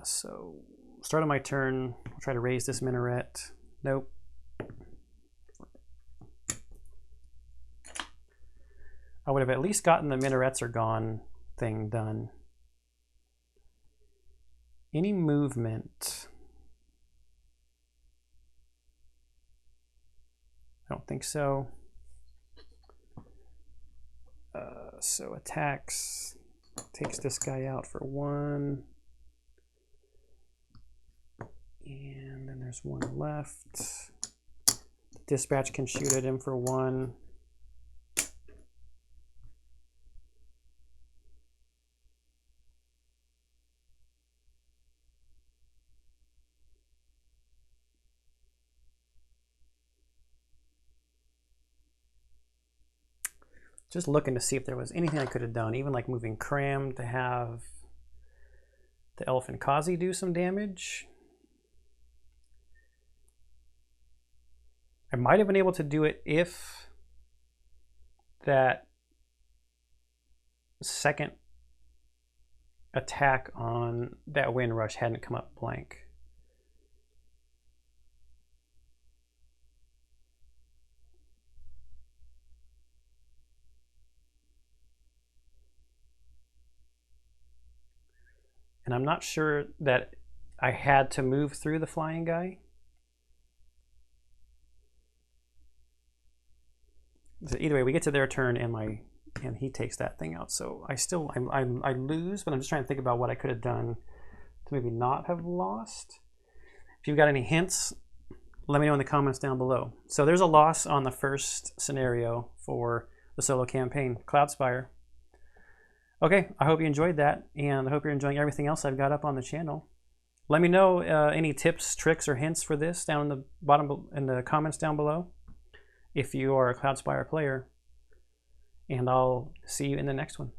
S1: So, start of my turn. I'll try to raise this minaret. Nope. I would have at least gotten the minarets are gone thing done. Any movement? I don't think so. So attacks, takes this guy out for 1. And then there's 1 left. Dispatch can shoot at him for 1. Just looking to see if there was anything I could have done, even like moving Cram to have the Elephant Kazi do some damage. I might have been able to do it if that second attack on that Wind Rush hadn't come up blank. And I'm not sure that I had to move through the flying guy. So either way, we get to their turn and he takes that thing out. So I lose, but I'm just trying to think about what I could have done to maybe not have lost. If you've got any hints, let me know in the comments down below. So there's a loss on the first scenario for the solo campaign, Cloudspire. Okay, I hope you enjoyed that, and I hope you're enjoying everything else I've got up on the channel. Let me know any tips, tricks, or hints for this down in the bottom in the comments down below if you are a Cloudspire player, and I'll see you in the next one.